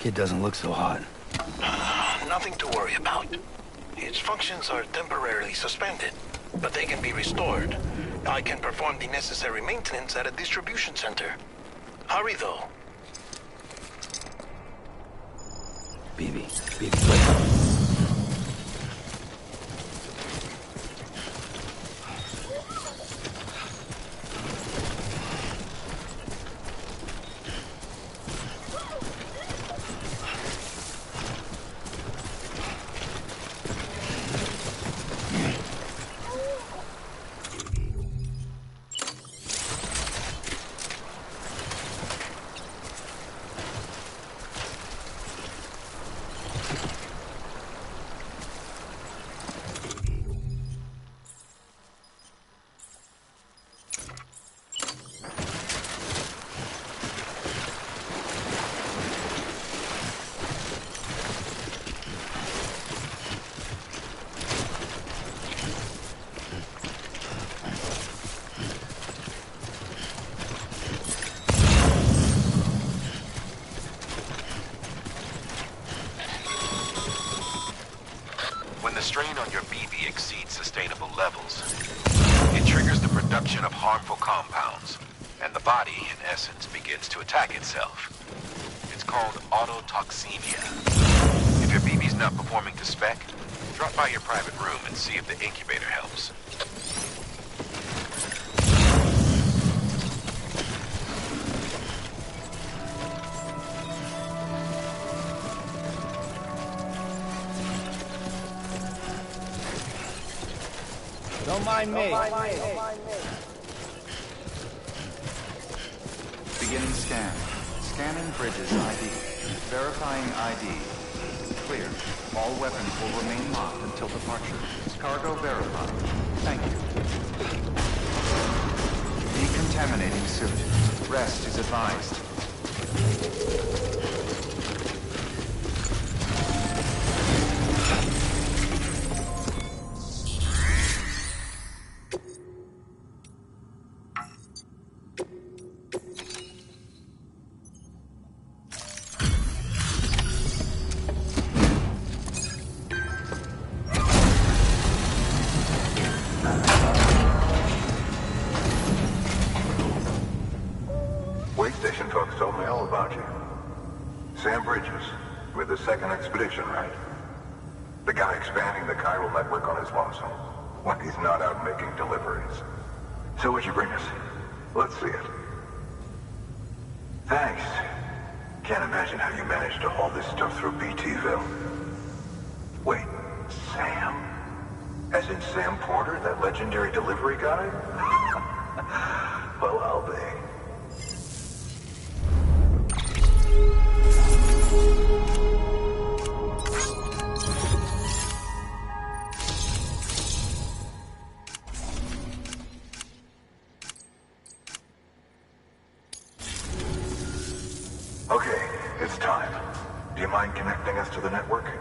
Kid doesn't look so hot. Nothing to worry about. Its functions are temporarily suspended, but they can be restored. I can perform the necessary maintenance at a distribution center. Hurry, though. BB, wake up. Strain on your BB exceeds sustainable levels. It triggers the production of harmful compounds, and the body, in essence, begins to attack itself. It's called autotoxemia. If your BB's not performing to spec, drop by your private room and see if the incubator helps. Don't mind me. Beginning scan. Scanning bridges ID. Verifying ID. Clear. All weapons will remain locked until departure. Cargo verified. Thank you. Decontaminating suit. Rest is advised. So what'd you bring us? Let's see it. Thanks. Can't imagine how you managed to haul this stuff through BTville. Wait, Sam? As in Sam Porter, that legendary delivery guy? Well, I'll be. Okay, it's time. Do you mind connecting us to the network?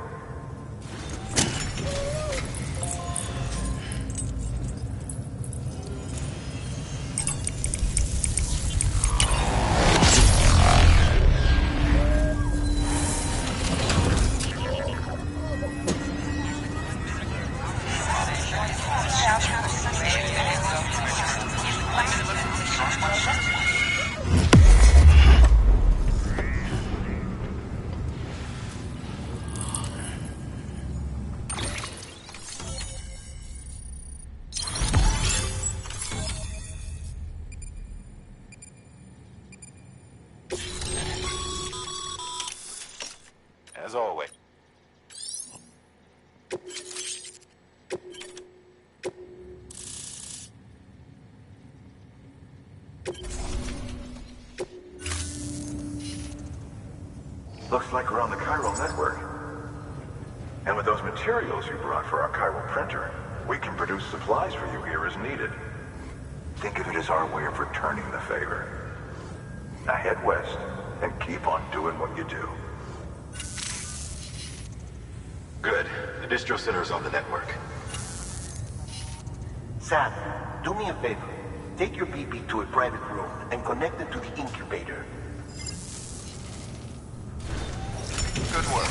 As always. Looks like we're on the chiral network. And with those materials you brought for our chiral printer, we can produce supplies for you here as needed. Think of it as our way of returning the favor. Now head west and keep on doing what you do. Good. The distro center is on the network. Sam, do me a favor. Take your BB to a private room and connect it to the incubator. Good work.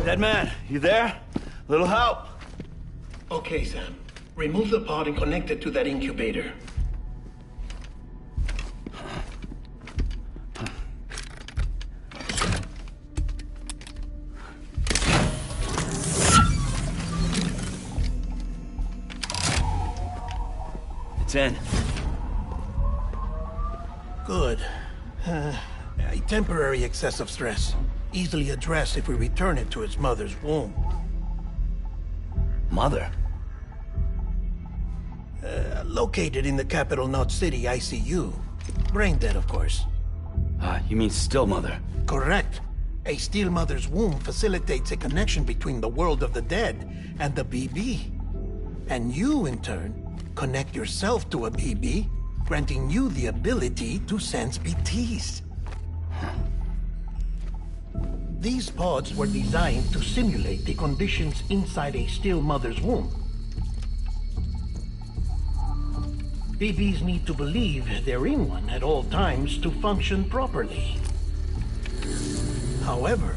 Dead man, you there? Little help? Okay, Sam. Remove the pod and connect it to that incubator. It's in. Good. A temporary excessive stress. Easily addressed if we return it to its mother's womb. Mother? Located in the capital Knot City ICU. Brain dead, of course. You mean still mother? Correct. A still mother's womb facilitates a connection between the world of the dead and the BB. And you, in turn, connect yourself to a BB, granting you the ability to sense BTs. These pods were designed to simulate the conditions inside a still mother's womb. BBs need to believe they're in one at all times to function properly. However,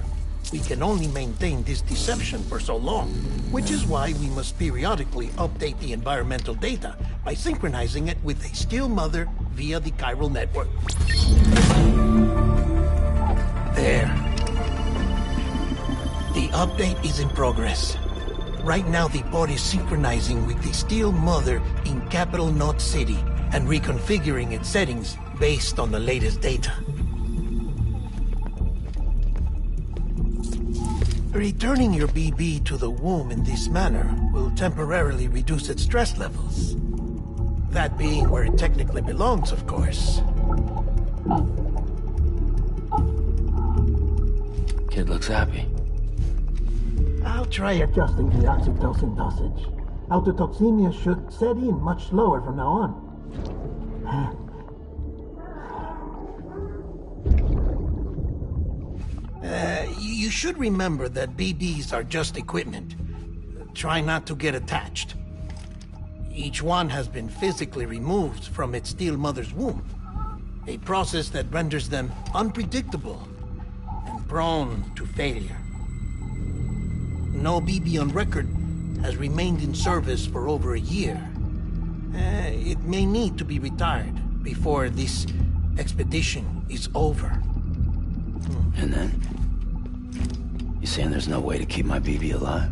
we can only maintain this deception for so long, which is why we must periodically update the environmental data by synchronizing it with a still mother via the chiral network. There. The update is in progress. Right now, the pod is synchronizing with the still mother in capital Knot City and reconfiguring its settings based on the latest data. Returning your BB to the womb in this manner will temporarily reduce its stress levels. That being where it technically belongs, of course. Kid looks happy. I'll try adjusting the oxytocin dosage. Autotoxemia should set in much slower from now on. You should remember that BBs are just equipment. Try not to get attached. Each one has been physically removed from its steel mother's womb. A process that renders them unpredictable and prone to failure. No BB on record has remained in service for over a year. It may need to be retired before this expedition is over. And then? You saying there's no way to keep my BB alive?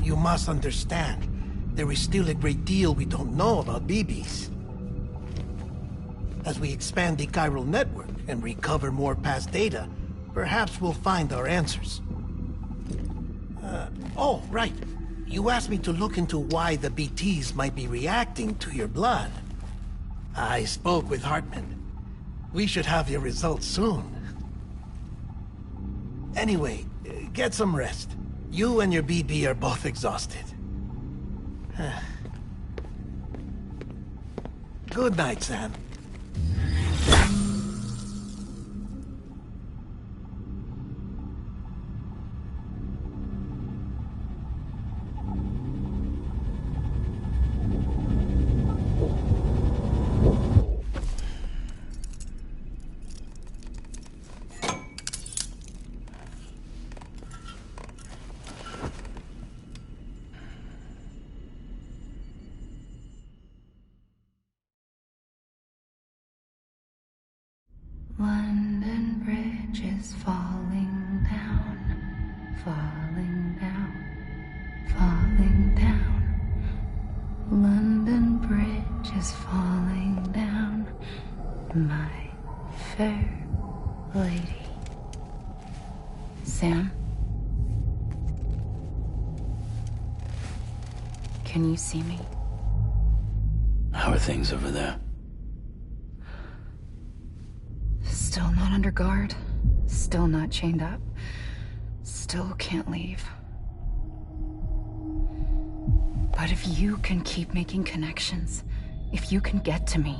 You must understand, there is still a great deal we don't know about BBs. As we expand the chiral network and recover more past data, perhaps we'll find our answers. Oh, right. You asked me to look into why the BTs might be reacting to your blood. I spoke with Hartman. We should have your results soon. Anyway, get some rest. You and your BB are both exhausted. Good night, Sam. London Bridge is falling down, falling down, falling down. London Bridge is falling down, my fair lady. Sam? Can you see me? How are things over there? Still not under guard, still not chained up, still can't leave. But if you can keep making connections, if you can get to me,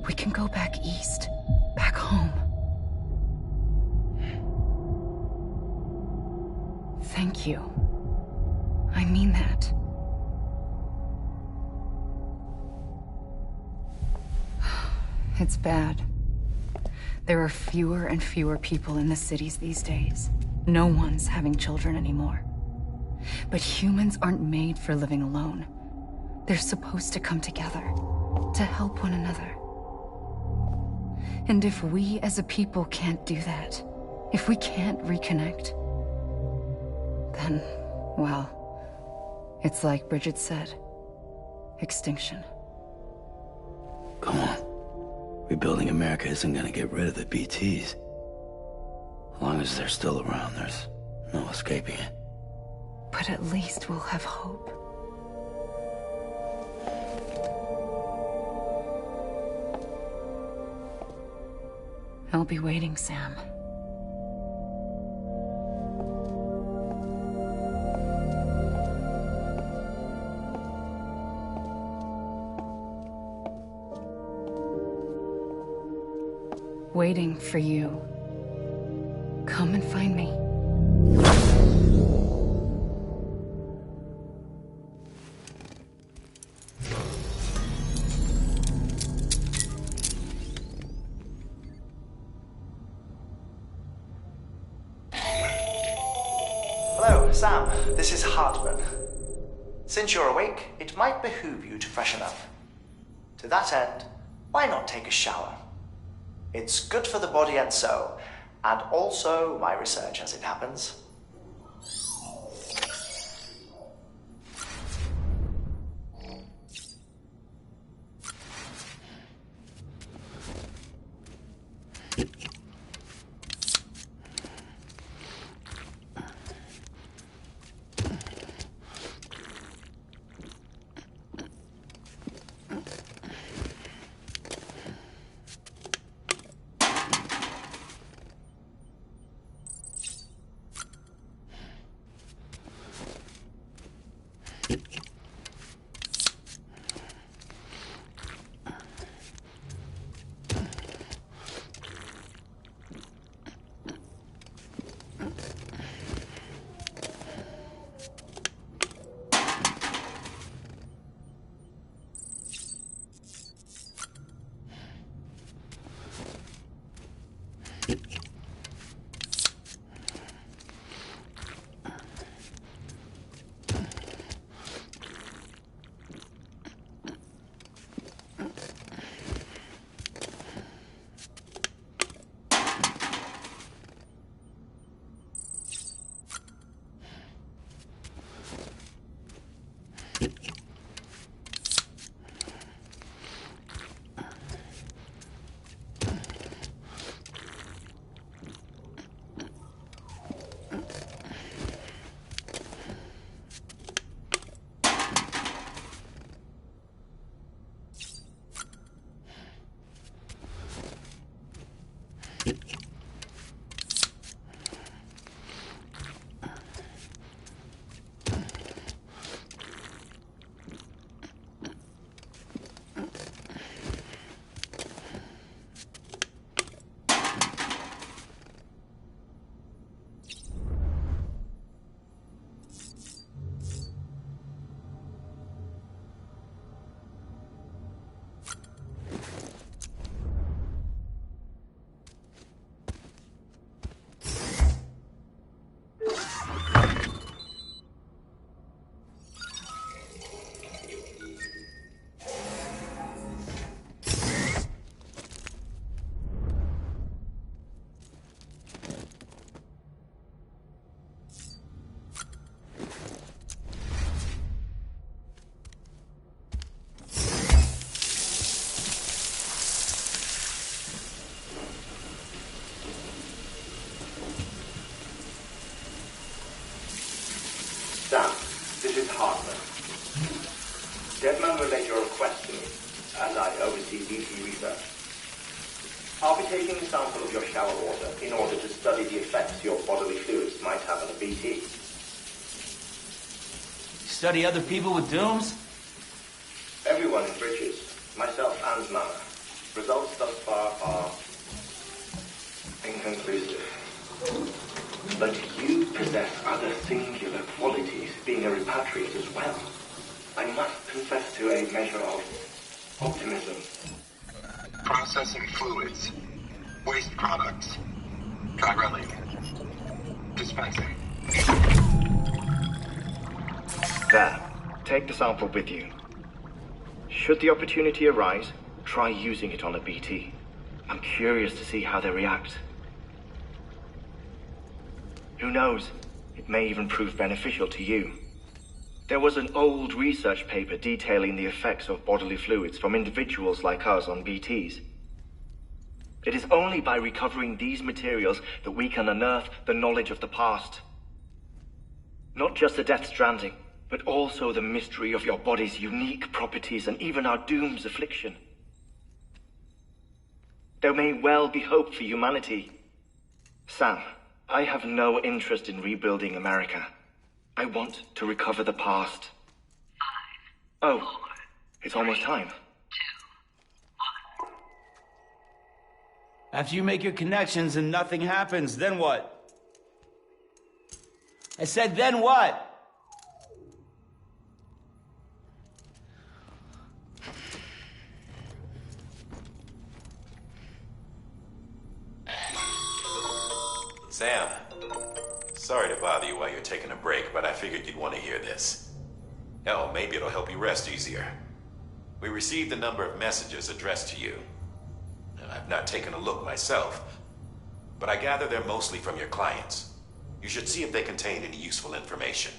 we can go back east, back home. Thank you. I mean that. It's bad. There are fewer and fewer people in the cities these days. No one's having children anymore. But humans aren't made for living alone. They're supposed to come together, to help one another. And if we as a people can't do that, if we can't reconnect, then, well, it's like Bridget said, extinction. Come on. Rebuilding America isn't gonna get rid of the BTs. As long as they're still around, there's no escaping it. But at least we'll have hope. I'll be waiting, Sam. Waiting for you. Come and find me. Hello, Sam. This is Hartman. Since you're awake, it might behoove you to freshen up. To that end, why not take a shower? It's good for the body and soul, and also my research as it happens. Sam, this is Hartman. Deadman relayed your request to me, as I oversee BT research. I'll be taking a sample of your shower water in order to study the effects your bodily fluids might have on a BT. Study other people with dooms? Everyone in Bridges, myself and Mama. Results thus far are inconclusive. But you possess other singular qualities, being a repatriate as well. I must confess to a measure of optimism. Processing fluids. Waste products. Try relaying. Dispensing. There. Take the sample with you. Should the opportunity arise, try using it on a BT. I'm curious to see how they react. Who knows? It may even prove beneficial to you. There was an old research paper detailing the effects of bodily fluids from individuals like us on BTs. It is only by recovering these materials that we can unearth the knowledge of the past. Not just the Death Stranding, but also the mystery of your body's unique properties and even our doom's affliction. There may well be hope for humanity. Sam, I have no interest in rebuilding America. I want to recover the past. 5, 4, oh, it's almost time. 2, 1. After you make your connections and nothing happens, then what? I said, then what? Sam, sorry to bother you while you're taking a break, but I figured you'd want to hear this. Hell, maybe it'll help you rest easier. We received a number of messages addressed to you. I've not taken a look myself, but I gather they're mostly from your clients. You should see if they contain any useful information.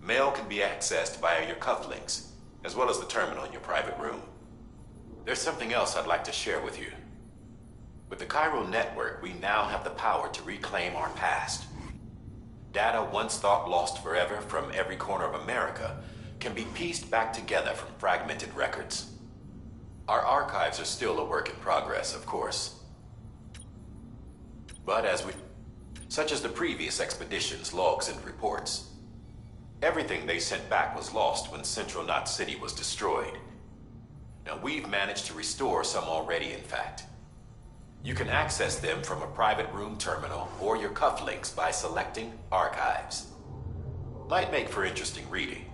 Mail can be accessed via your cufflinks, as well as the terminal in your private room. There's something else I'd like to share with you. With the Cairo network, we now have the power to reclaim our past. Data once thought lost forever from every corner of America can be pieced back together from fragmented records. Our archives are still a work in progress, of course. But such as the previous expedition's logs and reports. Everything they sent back was lost when Central Knot City was destroyed. Now, we've managed to restore some already, in fact. You can access them from a private room terminal or your cufflinks by selecting Archives. Might make for interesting reading.